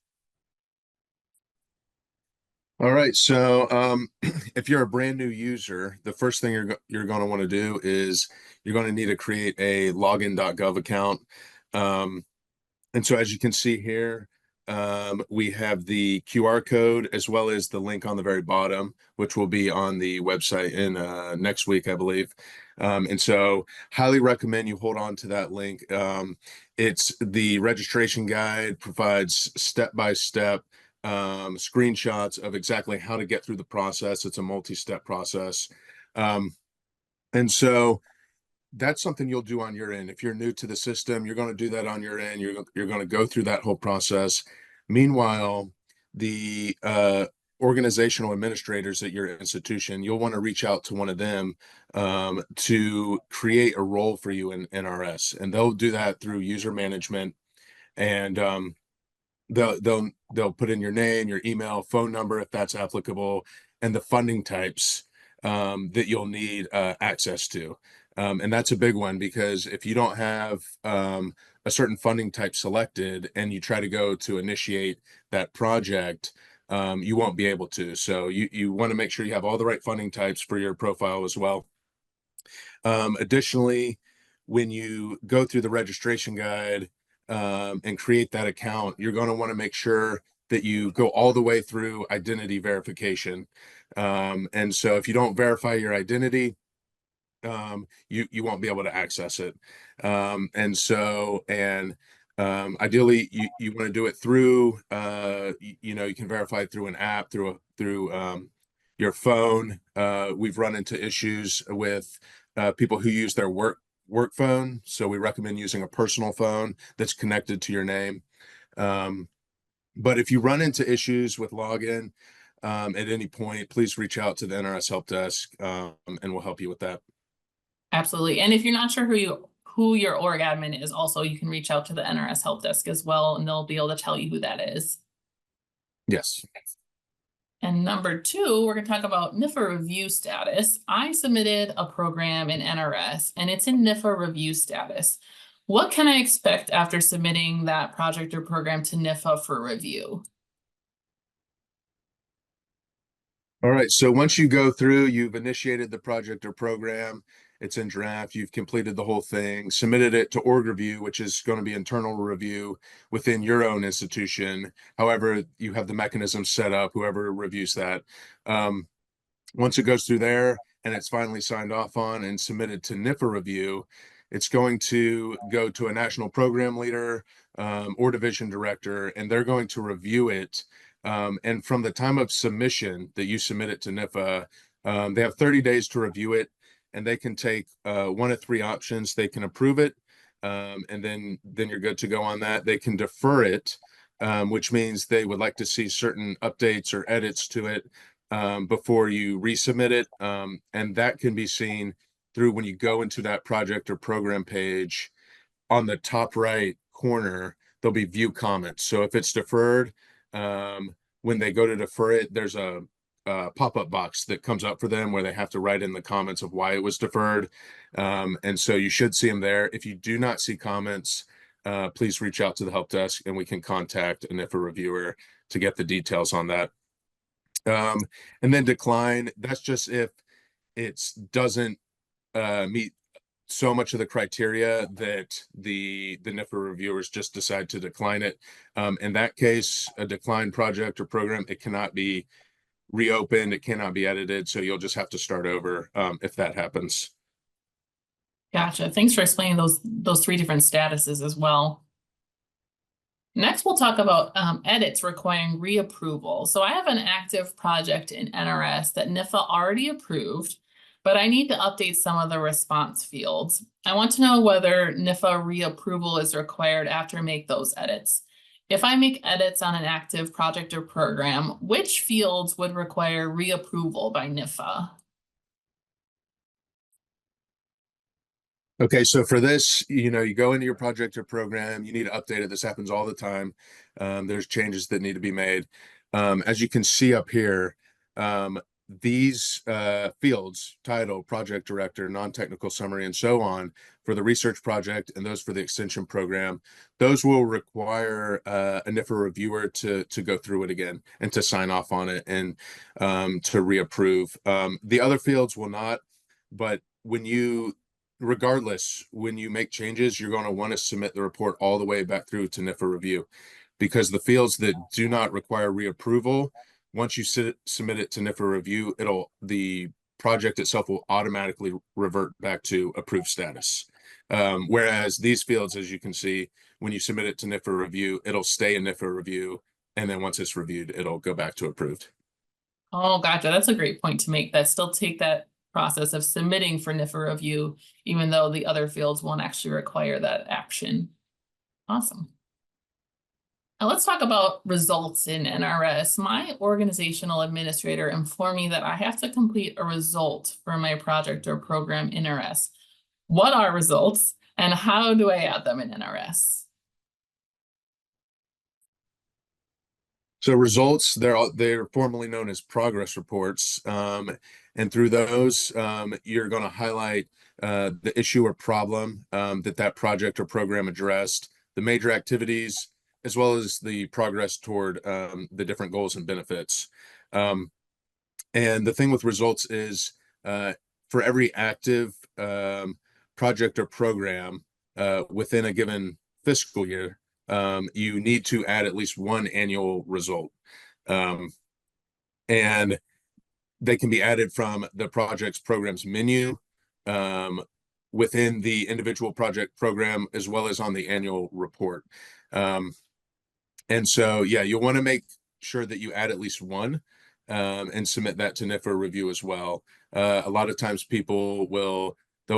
All right, so if you're a brand new user, the first thing you're going to want to do is you're going to need to create a login.gov account. And so as you can see here, we have the QR code as well as the link on the very bottom, which will be on the website in next week, I believe. And so highly recommend you hold on to that link. It's the registration guide, provides step-by-step screenshots of exactly how to get through the process. It's a multi-step process. And so that's something you'll do on your end. If you're new to the system, you're going to do that on your end. You're going to go through that whole process. Meanwhile, the organizational administrators at your institution, you'll want to reach out to one of them to create a role for you in NRS, and they'll do that through user management, and they'll put in your name, your email, phone number if that's applicable, and the funding types that you'll need access to. And that's a big one, because if you don't have a certain funding type selected and you try to go to initiate that project, you won't be able to. So you want to make sure you have all the right funding types for your profile as well. Additionally, when you go through the registration guide and create that account, you're going to want to make sure that you go all the way through identity verification. And so if you don't verify your identity, you won't be able to access it. Ideally you want to do it through you can verify through an app, through your phone. We've run into issues with people who use their work phone, so we recommend using a personal phone that's connected to your name. But if you run into issues with login at any point, please reach out to the NRS help desk and we'll help you with that. Absolutely. And if you're not sure who your org admin is, also you can reach out to the NRS help desk as well, and they'll be able to tell you who that is. Yes. And number two, we're going to talk about NIFA review status. I submitted a program in NRS and it's in NIFA review status. What can I expect after submitting that project or program to NIFA for review? All right, so once you go through, you've initiated the project or program, it's in draft, you've completed the whole thing, submitted it to org review, which is going to be internal review within your own institution. However, you have the mechanism set up, whoever reviews that. Once it goes through there and it's finally signed off on and submitted to NIFA review, it's going to go to a national program leader or division director, and they're going to review it. And from the time of submission that you submit it to NIFA, they have 30 days to review it, and they can take one of three options. They can approve it, and then you're good to go on that. They can defer it, which means they would like to see certain updates or edits to it before you resubmit it. And that can be seen through when you go into that project or program page. On the top right corner, there'll be view comments. So if it's deferred, when they go to defer it, there's a pop-up box that comes up for them where they have to write in the comments of why it was deferred. And so you should see them there. If you do not see comments, please reach out to the help desk and we can contact a NIFA reviewer to get the details on that. And then decline, that's just if it doesn't meet so much of the criteria that the NIFA reviewers just decide to decline it. In that case, a declined project or program, it cannot be reopened, it cannot be edited, so you'll just have to start over if that happens. Gotcha. Thanks for explaining those three different statuses as well. Next, we'll talk about edits requiring reapproval. So I have an active project in NRS that NIFA already approved, but I need to update some of the response fields. I want to know whether NIFA reapproval is required after I make those edits. If I make edits on an active project or program, which fields would require reapproval by NIFA? Okay, so for this, you go into your project or program, you need to update it. This happens all the time. There's changes that need to be made. As you can see up here, these fields, title, project director, non-technical summary, and so on, for the research project and those for the extension program, those will require a NIFA reviewer to go through it again and to sign off on it and to reapprove. The other fields will not, but regardless, when you make changes, you're going to want to submit the report all the way back through to NIFA review, because the fields that do not require reapproval, once you submit it to NIFA review, the project itself will automatically revert back to approved status. Whereas these fields, as you can see, when you submit it to NIFA review, it'll stay in NIFA review, and then once it's reviewed, it'll go back to approved. Oh, gotcha. That's a great point to make. That still take that process of submitting for NIFA review, even though the other fields won't actually require that action. Awesome. Now let's talk about results in NRS. My organizational administrator informed me that I have to complete a result for my project or program in NRS. What are results and how do I add them in NRS? So results, they're formally known as progress reports. And through those, you're going to highlight the issue or problem that project or program addressed, the major activities, as well as the progress toward the different goals and benefits. And the thing with results is for every active project or program within a given fiscal year, you need to add at least one annual result. And they can be added from the project's programs menu within the individual project program, as well as on the annual report. And so, yeah, you'll want to make sure that you add at least one and submit that to NIFA review as well. A lot of times people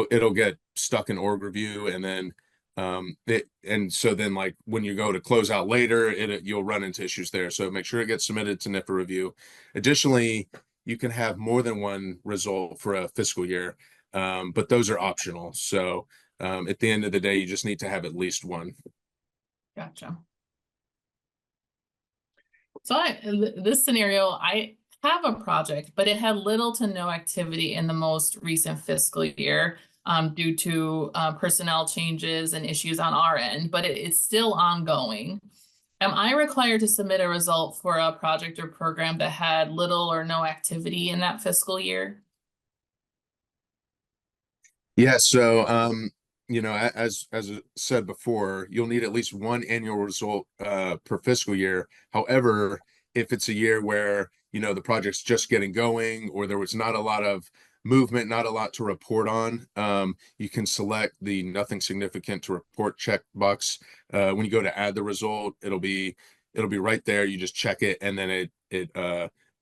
it'll get stuck in org review, and then so then like when you go to close out later, you'll run into issues there. So make sure it gets submitted to NIFA review. Additionally, you can have more than one result for a fiscal year, but those are optional. So at the end of the day, you just need to have at least one. Gotcha. So this scenario, I have a project, but it had little to no activity in the most recent fiscal year due to personnel changes and issues on our end, but it's still ongoing. Am I required to submit a result for a project or program that had little or no activity in that fiscal year? Yeah, so as I said before, you'll need at least one annual result per fiscal year. However, if it's a year where the project's just getting going, or there was not a lot of movement, not a lot to report on, you can select the nothing significant to report checkbox. When you go to add the result, it'll be right there. You just check it, and then it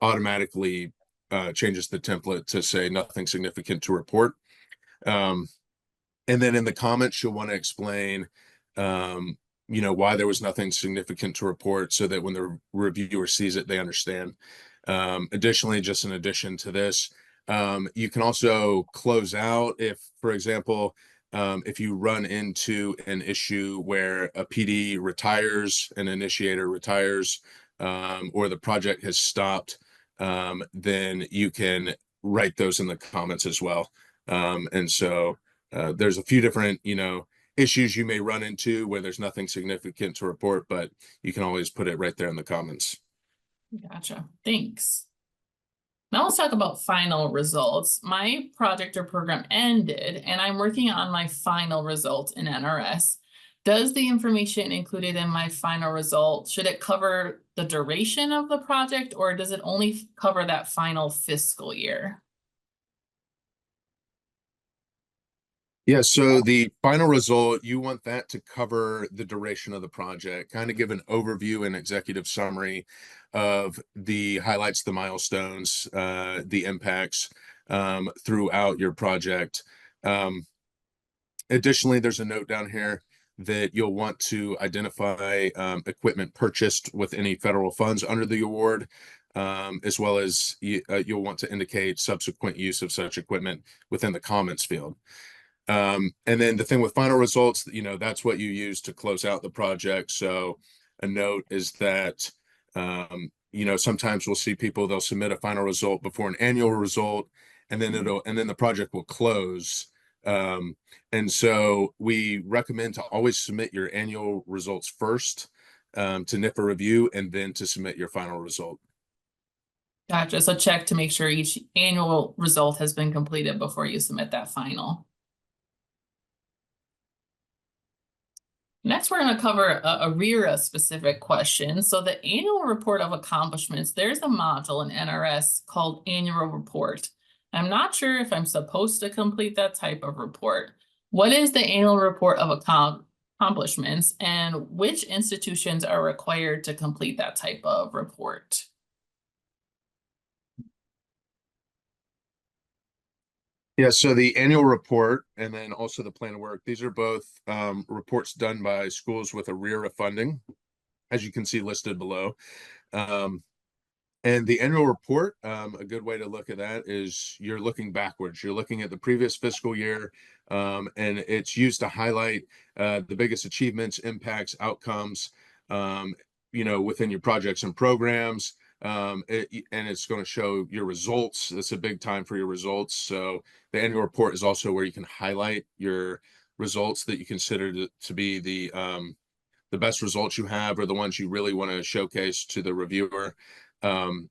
automatically changes the template to say nothing significant to report. And then in the comments, you'll want to explain, why there was nothing significant to report, so that when the reviewer sees it, they understand. Additionally, just in addition to this, you can also close out if, for example, if you run into an issue where a PD retires, an initiator retires, or the project has stopped, then you can write those in the comments as well. And so there's a few different, issues you may run into where there's nothing significant to report, but you can always put it right there in the comments. Gotcha. Thanks. Now let's talk about final results. My project or program ended, and I'm working on my final result in NRS. Does the information included in my final result, should it cover the duration of the project, or does it only cover that final fiscal year? Yeah, so the final result, you want that to cover the duration of the project, kind of give an overview and executive summary of the highlights, the milestones, the impacts throughout your project. Additionally, there's a note down here that you'll want to identify equipment purchased with any federal funds under the award, as well as you'll want to indicate subsequent use of such equipment within the comments field. And then the thing with final results, that's what you use to close out the project. So a note is that, sometimes we'll see people, they'll submit a final result before an annual result, and then the project will close. And so we recommend to always submit your annual results first, to NIFA review, and then to submit your final result. Gotcha. So check to make sure each annual result has been completed before you submit that final. Next, we're going to cover a RERA specific question. So the annual report of accomplishments, there's a module in NRS called annual report. I'm not sure if I'm supposed to complete that type of report. What is the annual report of accomplishments, and which institutions are required to complete that type of report? Yeah, so the annual report and then also the plan of work, these are both reports done by schools with a RERA funding, as you can see listed below. And the annual report, a good way to look at that is you're looking backwards. You're looking at the previous fiscal year, and it's used to highlight the biggest achievements, impacts, outcomes, within your projects and programs. And it's going to show your results. That's a big time for your results. So the annual report is also where you can highlight your results that you consider to be the best results you have, or the ones you really want to showcase to the reviewer. And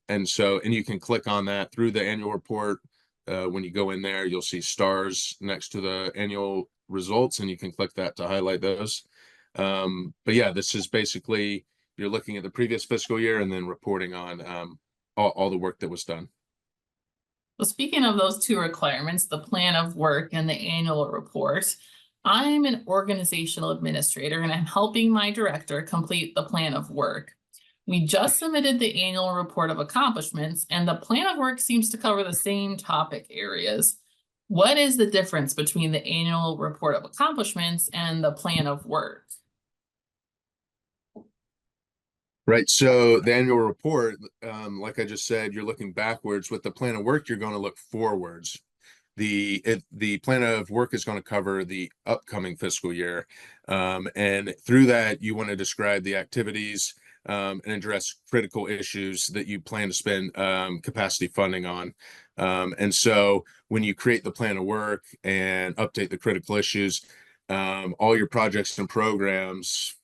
you can click on that through the annual report. When you go in there, you'll see stars next to the annual results, and you can click that to highlight those. But yeah, this is basically, you're looking at the previous fiscal year and then reporting on all the work that was done. Well, speaking of those two requirements, the plan of work and the annual report, I'm an organizational administrator and I'm helping my director complete the plan of work. We just submitted the annual report of accomplishments, and the plan of work seems to cover the same topic areas. What is the difference between the annual report of accomplishments and the plan of work? Right. So the annual report, like I just said, you're looking backwards. With the plan of work, you're going to look forwards. The plan of work is going to cover the upcoming fiscal year. And through that, you want to describe the activities, and address critical issues that you plan to spend capacity funding on. And so when you create the plan of work and update the critical issues, all your projects and programs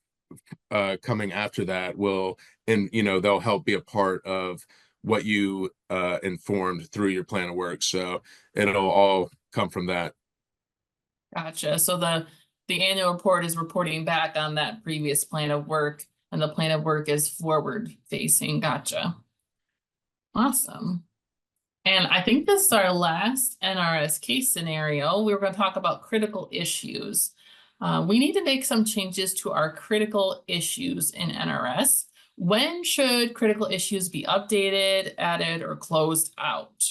coming after that will, and they'll help be a part of what you informed through your plan of work. So it'll all come from that. Gotcha. So the annual report is reporting back on that previous plan of work, and the plan of work is forward facing. Gotcha. Awesome. And I think this is our last NRS case scenario. We were going to talk about critical issues. We need to make some changes to our critical issues in NRS. When should critical issues be updated, added, or closed out?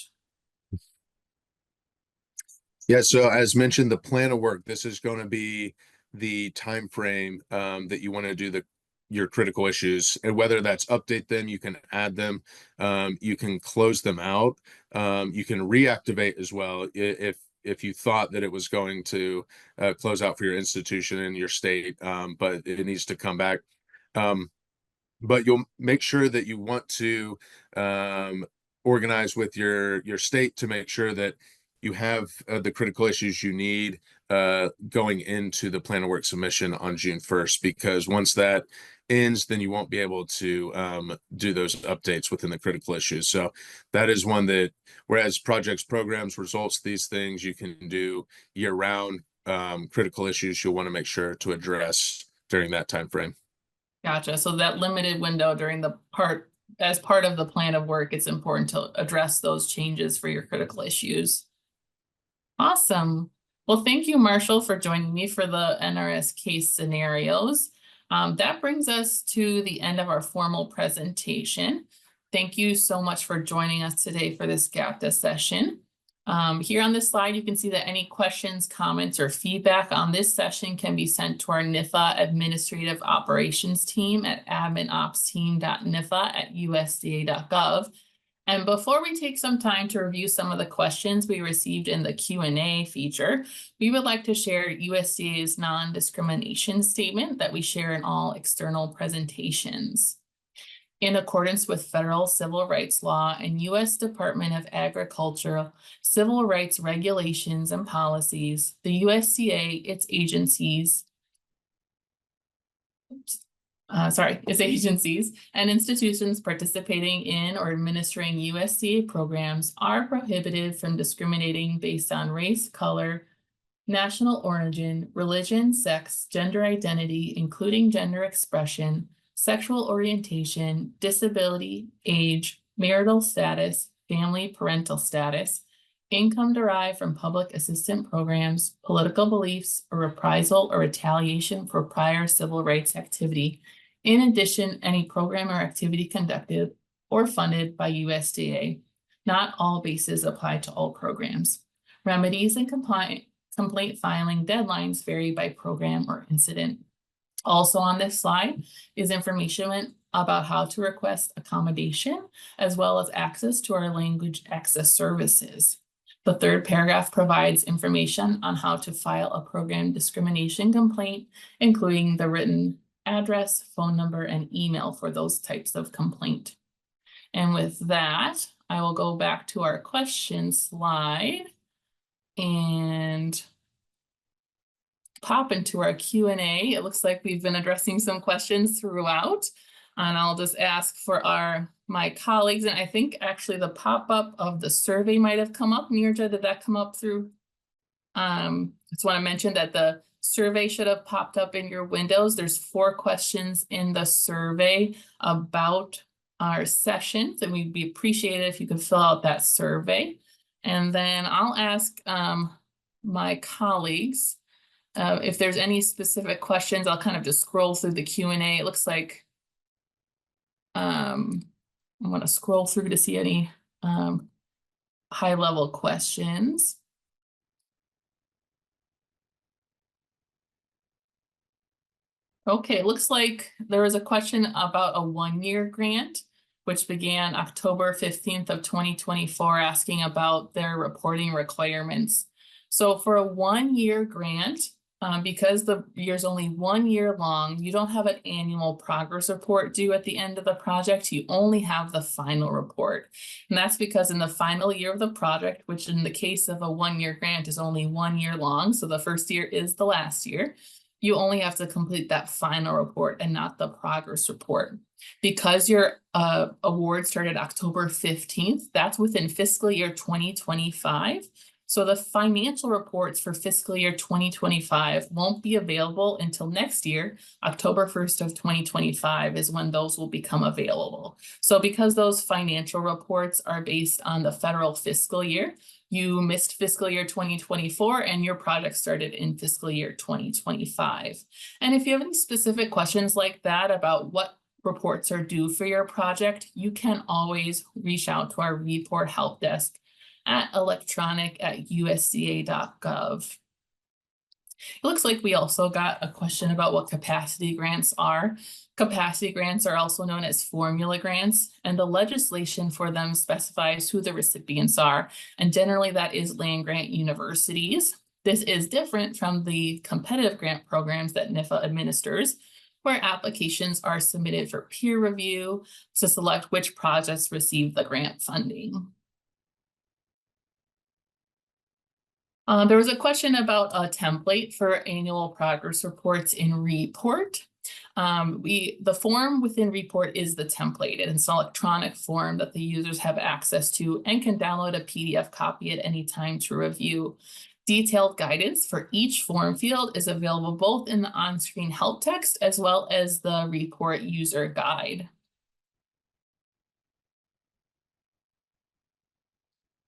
Yeah, so as mentioned, the plan of work, this is going to be the time frame that you want to do your critical issues, and whether that's update them, you can add them, you can close them out, you can reactivate as well if you thought that it was going to close out for your institution and your state, but it needs to come back. But you'll make sure that you want to organize with your state to make sure that you have the critical issues you need going into the plan of work submission on June 1st, because once that ends, then you won't be able to do those updates within the critical issues. So that is one that, whereas projects, programs, results, these things you can do year round, critical issues you'll want to make sure to address during that time frame. Gotcha. So that limited window during as part of the plan of work, it's important to address those changes for your critical issues. Awesome. Well, thank you, Marshall, for joining me for the NRS case scenarios. That brings us to the end of our formal presentation. Thank you so much for joining us today for this GATA session. Here on this slide, you can see that any questions, comments, or feedback on this session can be sent to our NIFA Administrative Operations team at adminopsteam.nifa@usda.gov. And before we take some time to review some of the questions we received in the Q&A feature, we would like to share USDA's non-discrimination statement that we share in all external presentations. In accordance with federal civil rights law and U.S. Department of Agriculture civil rights regulations and policies, the USDA, its agencies, and institutions participating in or administering USDA programs are prohibited from discriminating based on race, color, national origin, religion, sex, gender identity, including gender expression, sexual orientation, disability, age, marital status, family parental status, income derived from public assistance programs, political beliefs, or reprisal or retaliation for prior civil rights activity. In addition, any program or activity conducted or funded by USDA. Not all bases apply to all programs. Remedies and complaint filing deadlines vary by program or incident. Also on this slide is information about how to request accommodation, as well as access to our language access services. The third paragraph provides information on how to file a program discrimination complaint, including the written address, phone number, and email for those types of complaint. And with that, I will go back to our question slide and pop into our Q&A. It looks like we've been addressing some questions throughout, and I'll just ask for my colleagues, and I think actually the pop-up of the survey might have come up. Nirja, did that come up through? Just want to mention that the survey should have popped up in your windows. There's 4 questions in the survey about our sessions, and we'd be appreciated if you could fill out that survey. And then I'll ask my colleagues if there's any specific questions. I'll kind of just scroll through the Q&A. It looks like I'm going to scroll through to see any high-level questions. Okay, looks like there was a question about a 1-year grant, which began October 15th of 2024, asking about their reporting requirements. So for a 1-year grant, Because the year's only 1 year long, you don't have an annual progress report due at the end of the project. You only have the final report. And that's because in the final year of the project, which in the case of a 1 year grant is only 1 year long, so the first year is the last year, you only have to complete that final report and not the progress report. Because your award started October 15th, that's within fiscal year 2025. So the financial reports for fiscal year 2025 won't be available until next year. October 1st of 2025 is when those will become available. So because those financial reports are based on the federal fiscal year, you missed fiscal year 2024 and your project started in fiscal year 2025. And if you have any specific questions like that about what reports are due for your project, you can always reach out to our report help desk at electronic@usda.gov. It looks like we also got a question about what capacity grants are. Capacity grants are also known as formula grants, and the legislation for them specifies who the recipients are. And generally that is land-grant universities. This is different from the competitive grant programs that NIFA administers, where applications are submitted for peer review to select which projects receive the grant funding. There was a question about a template for annual progress reports in Report. The form within Report is the template. It's an electronic form that the users have access to and can download a PDF copy at any time to review. Detailed guidance for each form field is available both in the on-screen help text as well as the Report user guide.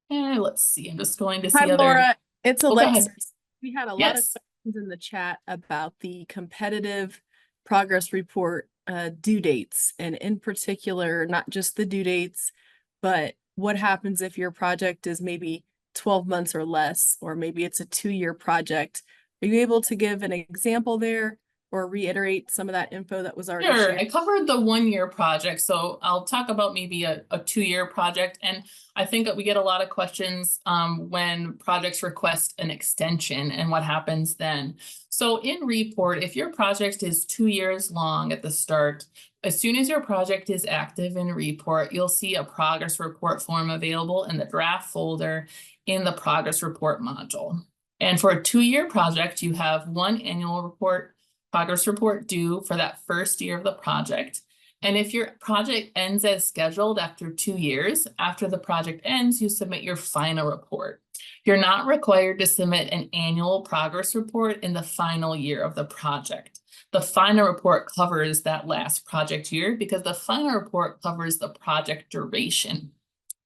And let's see, I'm just going to see Hi, other. Laura. It's Oh, go ahead. Alexa. We had a lot of Yes. questions in the chat about the competitive progress report due dates, and in particular, not just the due dates, but what happens if your project is maybe 12 months or less, or maybe it's a 2-year project. Are you able to give an example there or reiterate some of that info that was already Sure, shared? I covered the 1 year project, so I'll talk about maybe a 2-year project. And I think that we get a lot of questions when projects request an extension and what happens then. So in Report, if your project is 2 years long at the start, as soon as your project is active in Report, you'll see a progress report form available in the draft folder in the progress report module. And for a 2-year project, you have one annual progress report due for that first year of the project. And if your project ends as scheduled after 2 years, after the project ends, you submit your final report. You're not required to submit an annual progress report in the final year of the project. The final report covers that last project year because the final report covers the project duration.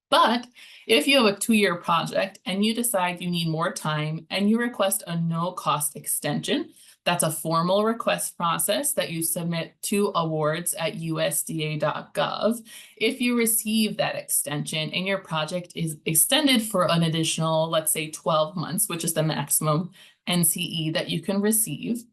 But if you have a 2-year project and you decide you need more time and you request a no-cost extension, that's a formal request process that you submit to awards@usda.gov. If you receive that extension and your project is extended for an additional, let's say 12 months, which is the maximum NCE that you can receive,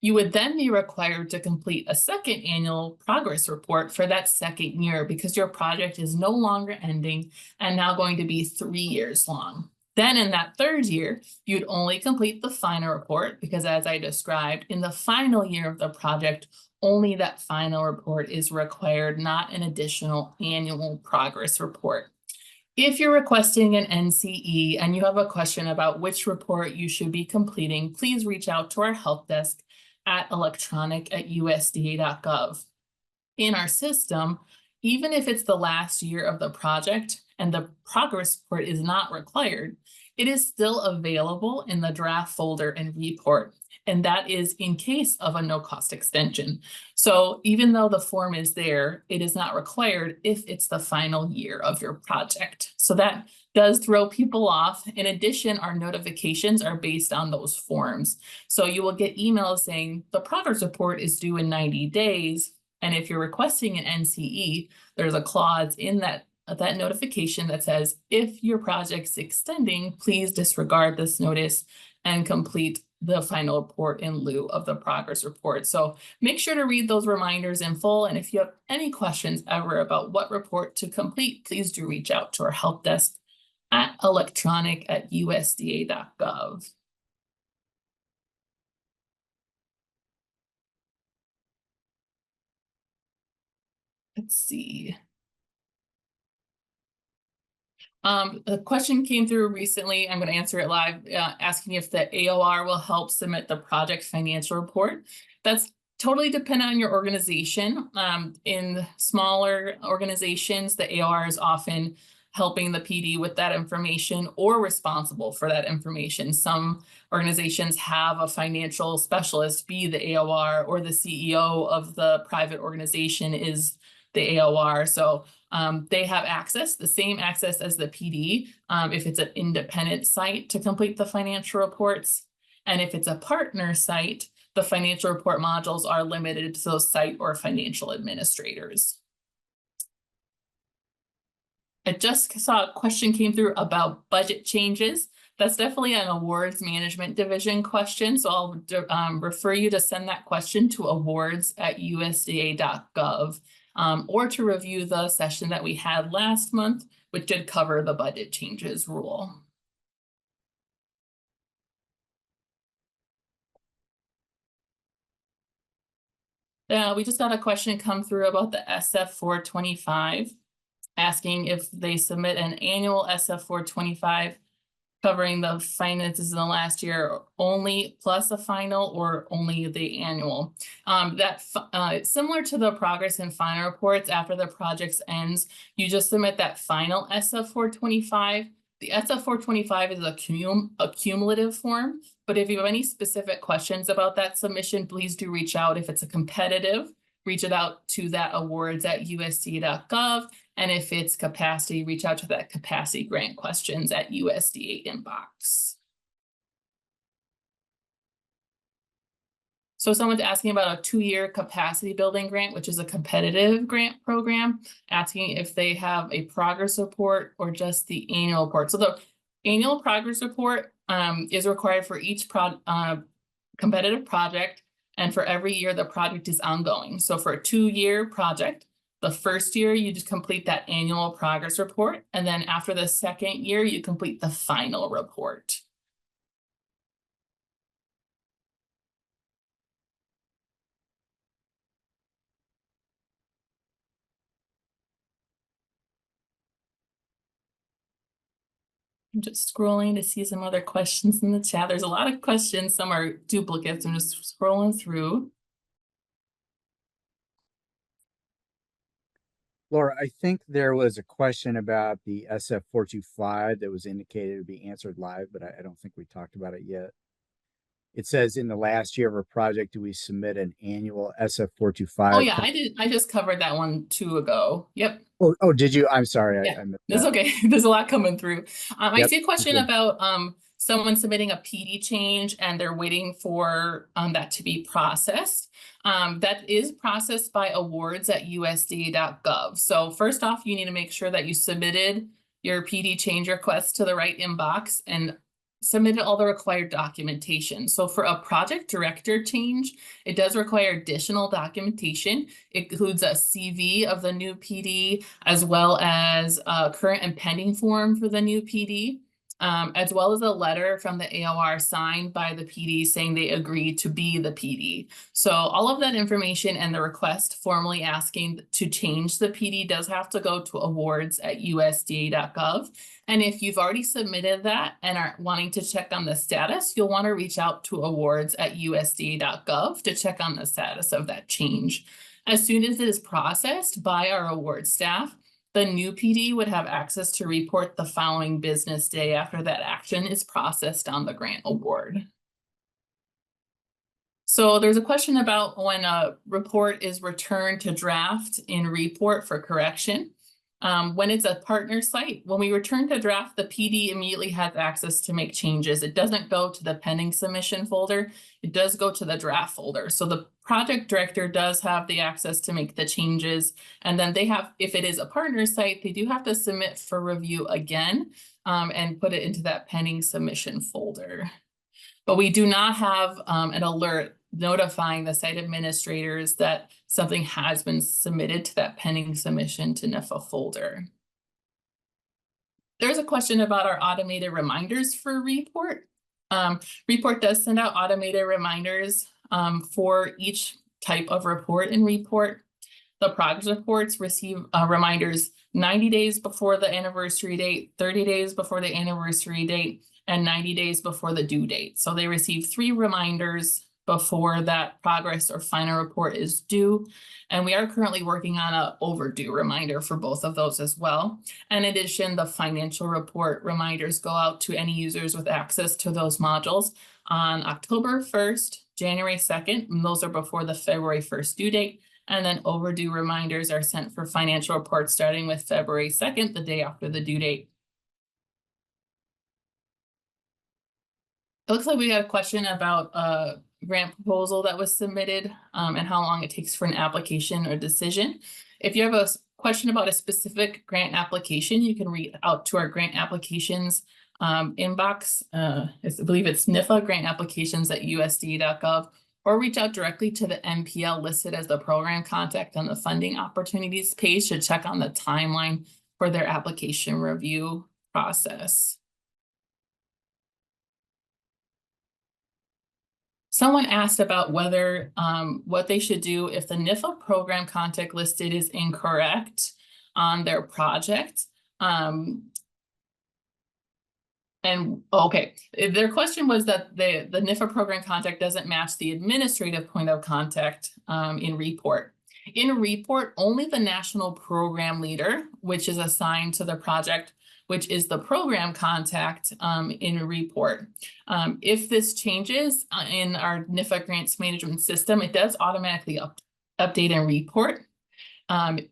you would then be required to complete a second annual progress report for that second year because your project is no longer ending and now going to be 3 years long. Then in that third year, you'd only complete the final report because, as I described, in the final year of the project, only that final report is required, not an additional annual progress report. If you're requesting an NCE and you have a question about which report you should be completing, please reach out to our help desk at electronic@usda.gov. In our system, even if it's the last year of the project and the progress report is not required, it is still available in the draft folder and Report. And that is in case of a no-cost extension. So even though the form is there, it is not required if it's the final year of your project. So that does throw people off. In addition, our notifications are based on those forms. So you will get emails saying the progress report is due in 90 days. And if you're requesting an NCE, there's a clause in that notification that says, if your project's extending, please disregard this notice and complete the final report in lieu of the progress report. So make sure to read those reminders in full. And if you have any questions ever about what report to complete, please do reach out to our help desk at electronic@usda.gov. Let's see. A question came through recently. I'm going to answer it live, asking if the AOR will help submit the project financial report. That's totally dependent on your organization. In smaller organizations, the AOR is often helping the PD with that information or responsible for that information. Some organizations have a financial specialist be the AOR, or the CEO of the private organization is the AOR. So they have access, the same access as the PD, if it's an independent site to complete the financial reports. And if it's a partner site, the financial report modules are limited to those site or financial administrators. I just saw a question came through about budget changes. That's definitely an awards management division question. So I'll refer you to send that question to awards@usda.gov. Or to review the session that we had last month, which did cover the budget changes rule. We just got a question come through about the SF 425, asking if they submit an annual SF 425 covering the finances in the last year only, plus a final, or only the annual. It's similar to the progress and final reports. After the project ends, you just submit that final SF 425. The SF 425 is a cumulative form, but if you have any specific questions about that submission, please do reach out. If it's a competitive, reach it out to that awards@usda.gov. And if it's capacity, reach out to that capacity grant questions at USDA inbox. So someone's asking about a 2-year capacity building grant, which is a competitive grant program, asking if they have a progress report or just the annual report. So the annual progress report is required for each competitive project, and for every year the project is ongoing. So for a 2-year project, the first year you just complete that annual progress report, and then after the second year you complete the final report. I'm just scrolling to see some other questions in the chat. There's a lot of questions. Some are duplicates. I'm just scrolling through. Laura, I think there was a question about the SF 425 that was indicated to be answered live, but I don't think we talked about it yet. It says, in the last year of a project, do we submit an annual SF 425? Oh yeah, I did. I just covered that one 2 ago. Yep. Oh, did you? I'm sorry. Yeah, I missed that's that. okay. There's a lot coming through. I Yep, see a question okay. about someone submitting a PD change and they're waiting for that to be processed. That is processed by awards@usda.gov. So first off, you need to make sure that you submitted your PD change request to the right inbox and submitted all the required documentation. So for a project director change, it does require additional documentation. It includes a CV of the new PD, as well as a current and pending form for the new PD, as well as a letter from the AOR signed by the PD saying they agree to be the PD. So all of that information and the request formally asking to change the PD does have to go to awards@usda.gov. And if you've already submitted that and are wanting to check on the status, you'll want to reach out to awards@usda.gov to check on the status of that change. As soon as it is processed by our awards staff, the new PD would have access to report the following business day after that action is processed on the grant award. So there's a question about when a report is returned to draft in report for correction. When it's a partner site, when we return to draft, the PD immediately has access to make changes. It doesn't go to the pending submission folder. It does go to the draft folder. So the project director does have the access to make the changes. And then they have, if it is a partner site, they do have to submit for review again and put it into that pending submission folder. But we do not have an alert notifying the site administrators that something has been submitted to that pending submission to NIFA folder. There's a question about our automated reminders for Report. Report does send out automated reminders for each type of report in Report. the progress reports receive reminders 90 days before the anniversary date, 30 days before the anniversary date, and 90 days before the due date. So they receive 3 reminders before that progress or final report is due. And we are currently working on an overdue reminder for both of those as well. In addition, the financial report reminders go out to any users with access to those modules on October 1st, January 2nd, and those are before the February 1st due date. And then overdue reminders are sent for financial reports starting with February 2nd, the day after the due date. It looks like we got a question about a grant proposal that was submitted and how long it takes for an application or decision. If you have a question about a specific grant application, you can reach out to our grant applications inbox. I believe it's NIFA grant applications at usda.gov, or reach out directly to the MPL listed as the program contact on the funding opportunities page to check on the timeline for their application review process. Someone asked about whether what they should do if the NIFA program contact listed is incorrect on their project. And okay, their question was that the NIFA program contact doesn't match the administrative point of contact in report. In report, only the national program leader, which is assigned to the project, which is the program contact in report. If this changes in our NIFA grants management system, it does automatically update and report.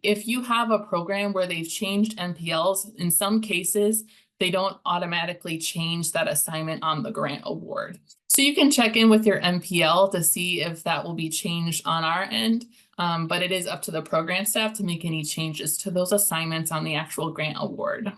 If you have a program where they've changed NPLs, in some cases, they don't automatically change that assignment on the grant award. So you can check in with your NPL to see if that will be changed on our end, but it is up to the program staff to make any changes to those assignments on the actual grant award.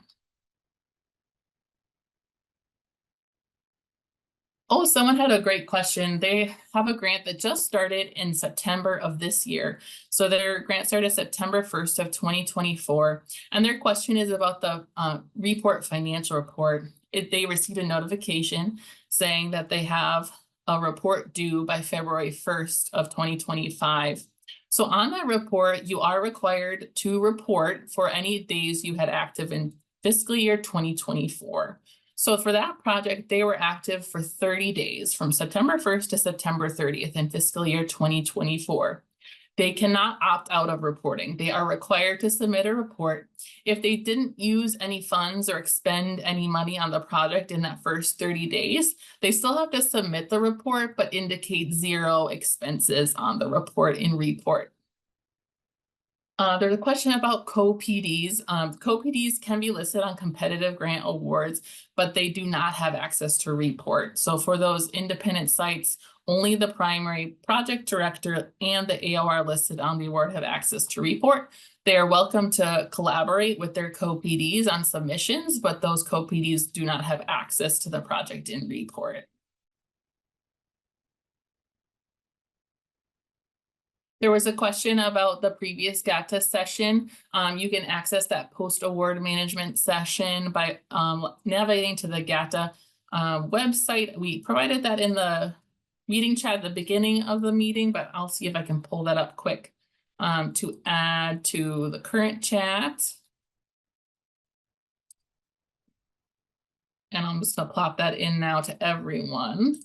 Oh, someone had a great question. They have a grant that just started in September of this year. So their grant started September 1st of 2024. And their question is about the report financial report. They received a notification saying that they have a report due by February 1st of 2025. So on that report, you are required to report for any days you had active in fiscal year 2024. So for that project, they were active for 30 days from September 1st to September 30th in fiscal year 2024. They cannot opt out of reporting. They are required to submit a report. If they didn't use any funds or expend any money on the project in that first 30 days, they still have to submit the report, but indicate 0 expenses on the report in report. There's a question about co-PDs. Co-PDs can be listed on competitive grant awards, but they do not have access to report. So for those independent sites, only the primary project director and the AOR listed on the award have access to report. They are welcome to collaborate with their co-PDs on submissions, but those co-PDs do not have access to the project in report. There was a question about the previous GATA session. You can access that post-award management session by navigating to the GATA website. We provided that in the meeting chat at the beginning of the meeting, but I'll see if I can pull that up quick to add to the current chat. And I'm just gonna plop that in now to everyone.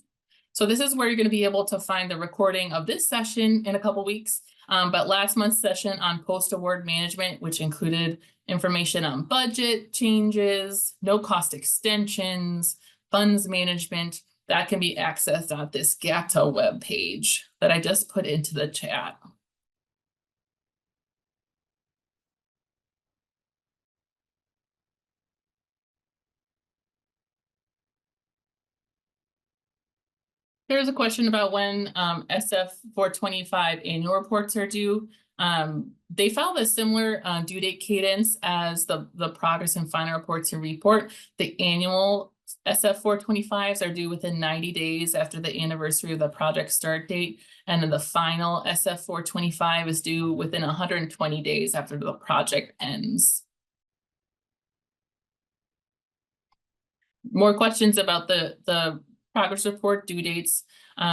So this is where you're going to be able to find the recording of this session in a couple weeks. But last month's session on post-award management, which included information on budget changes, no cost extensions, funds management, that can be accessed on this GATA webpage that I just put into the chat. There's a question about when SF 425 annual reports are due. They filed a similar due date cadence as the progress and final reports and report. The annual SF 425s are due within 90 days after the anniversary of the project start date. And then the final SF 425 is due within 120 days after the project ends. More questions about the progress report due dates.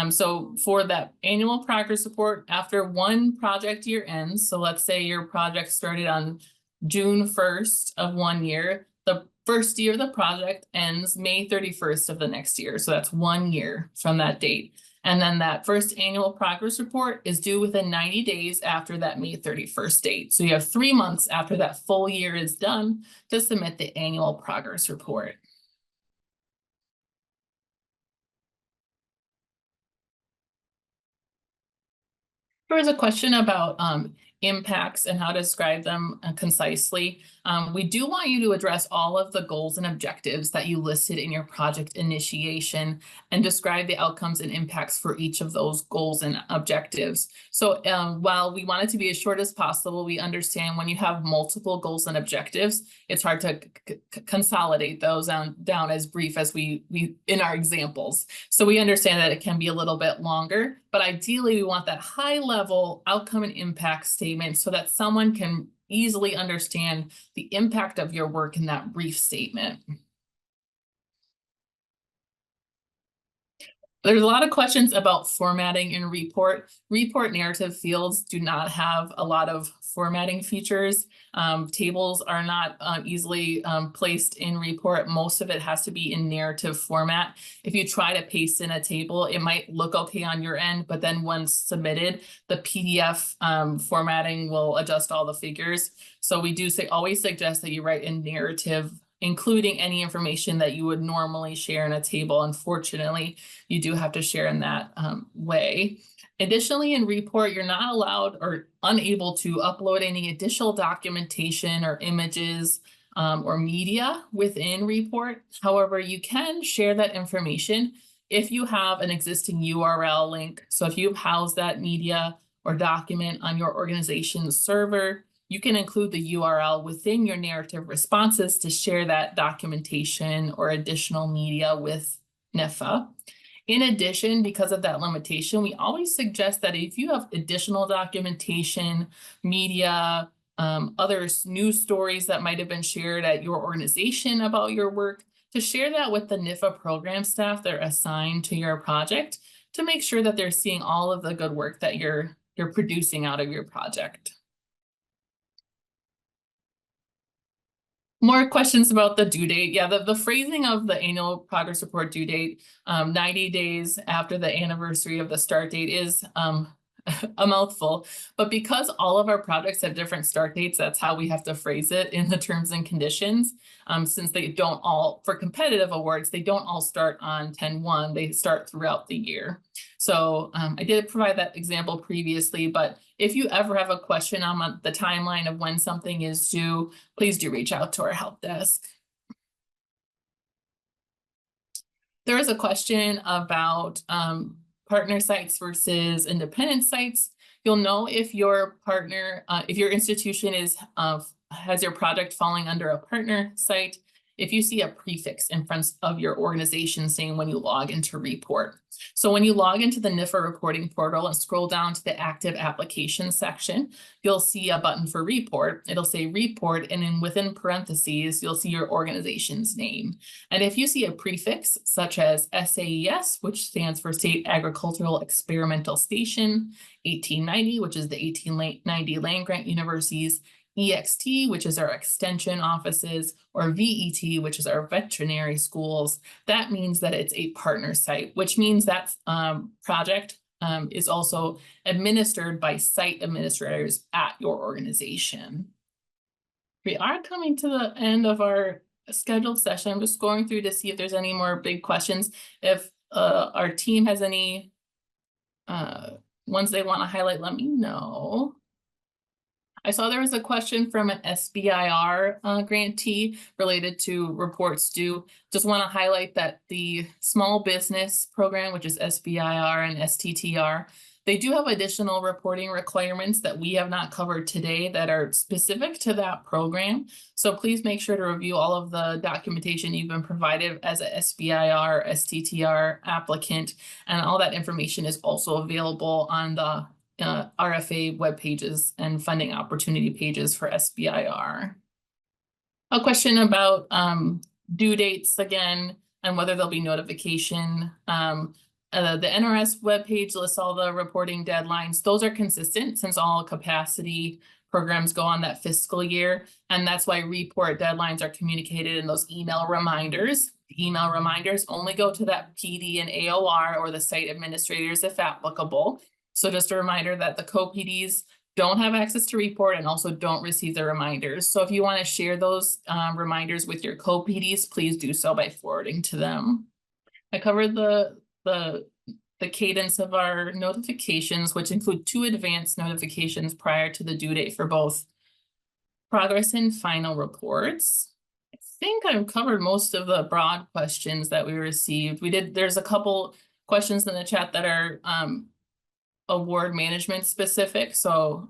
So for that annual progress report, after one project year ends, so let's say your project started on June 1st of one year, the first year of the project ends May 31st of the next year. So that's 1 year from that date. And then that first annual progress report is due within 90 days after that May 31st date. So you have 3 months after that full year is done to submit the annual progress report. There was a question about impacts and how to describe them concisely. We do want you to address all of the goals and objectives that you listed in your project initiation and describe the outcomes and impacts for each of those goals and objectives. So while we want it to be as short as possible, we understand when you have multiple goals and objectives, it's hard to consolidate those down as brief as we in our examples. So we understand that it can be a little bit longer, but ideally we want that high level outcome and impact statement so that someone can easily understand the impact of your work in that brief statement. There's a lot of questions about formatting in report. Report narrative fields do not have a lot of formatting features. Tables are not easily placed in report. Most of it has to be in narrative format. If you try to paste in a table, it might look okay on your end, but then once submitted, the PDF formatting will adjust all the figures. So we do always suggest that you write in narrative, including any information that you would normally share in a table. Unfortunately, you do have to share in that way. Additionally, in report, you're not allowed or unable to upload any additional documentation or images or media within report. However, you can share that information if you have an existing URL link. So if you house that media or document on your organization's server, you can include the URL within your narrative responses to share that documentation or additional media with NIFA. In addition, because of that limitation, we always suggest that if you have additional documentation, media, other news stories that might have been shared at your organization about your work, to share that with the NIFA program staff that are assigned to your project to make sure that they're seeing all of the good work that you're producing out of your project. More questions about the due date. Yeah, the phrasing of the annual progress report due date, 90 days after the anniversary of the start date is a mouthful, but because all of our projects have different start dates, that's how we have to phrase it in the terms and conditions. Since they don't all, for competitive awards, they don't all start on 10/1, they start throughout the year. So I did provide that example previously, but if you ever have a question on the timeline of when something is due, please do reach out to our help desk. There is a question about partner sites versus independent sites. You'll know if your partner, if your institution has your project falling under a partner site, if you see a prefix in front of your organization saying when you log into report. So when you log into the NIFA reporting portal and scroll down to the active application section, you'll see a button for report. It'll say report, and then within parentheses, you'll see your organization's name. And if you see a prefix such as SAES, which stands for State Agricultural Experimental Station, 1890, which is the 1890 land grant universities, EXT, which is our extension offices, or VET, which is our veterinary schools, that means that it's a partner site, which means that project is also administered by site administrators at your organization. We are coming to the end of our scheduled session. I'm just going through to see if there's any more big questions. If our team has any ones they want to highlight, let me know. I saw there was a question from an SBIR grantee related to reports due. Just want to highlight that the small business program, which is SBIR and STTR, they do have additional reporting requirements that we have not covered today that are specific to that program. So please make sure to review all of the documentation you've been provided as a SBIR, STTR applicant, and all that information is also available on the RFA web pages and funding opportunity pages for SBIR. A question about due dates again. and whether there'll be notification. The NRS webpage lists all the reporting deadlines. Those are consistent since all capacity programs go on that fiscal year. And that's why report deadlines are communicated in those email reminders. Email reminders only go to that PD and AOR or the site administrators if applicable. So just a reminder that the co-PDs don't have access to report and also don't receive the reminders. So if you want to share those reminders with your co-PDs, please do so by forwarding to them. I covered the cadence of our notifications, which include 2 advanced notifications prior to the due date for both progress and final reports. I think I've covered most of the broad questions that we received. There's a couple questions in the chat that are award management specific. So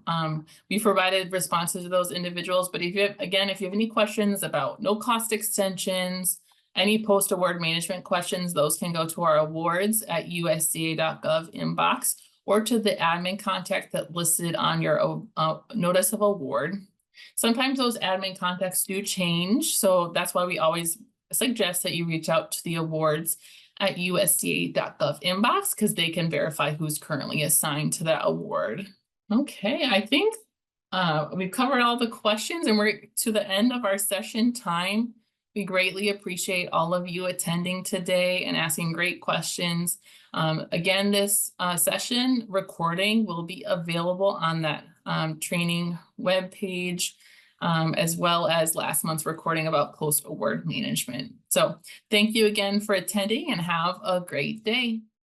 we provided responses to those individuals, but if you have any questions about no cost extensions, any post-award management questions, those can go to our awards at usda.gov inbox or to the admin contact that listed on your notice of award. Sometimes those admin contacts do change, so that's why we always suggest that you reach out to the awards at usda.gov inbox because they can verify who's currently assigned to that award. Okay, I think we've covered all the questions and we're to the end of our session time. We greatly appreciate all of you attending today and asking great questions. Again, this session recording will be available on that training webpage, as well as last month's recording about post-award management. So thank you again for attending and have a great day.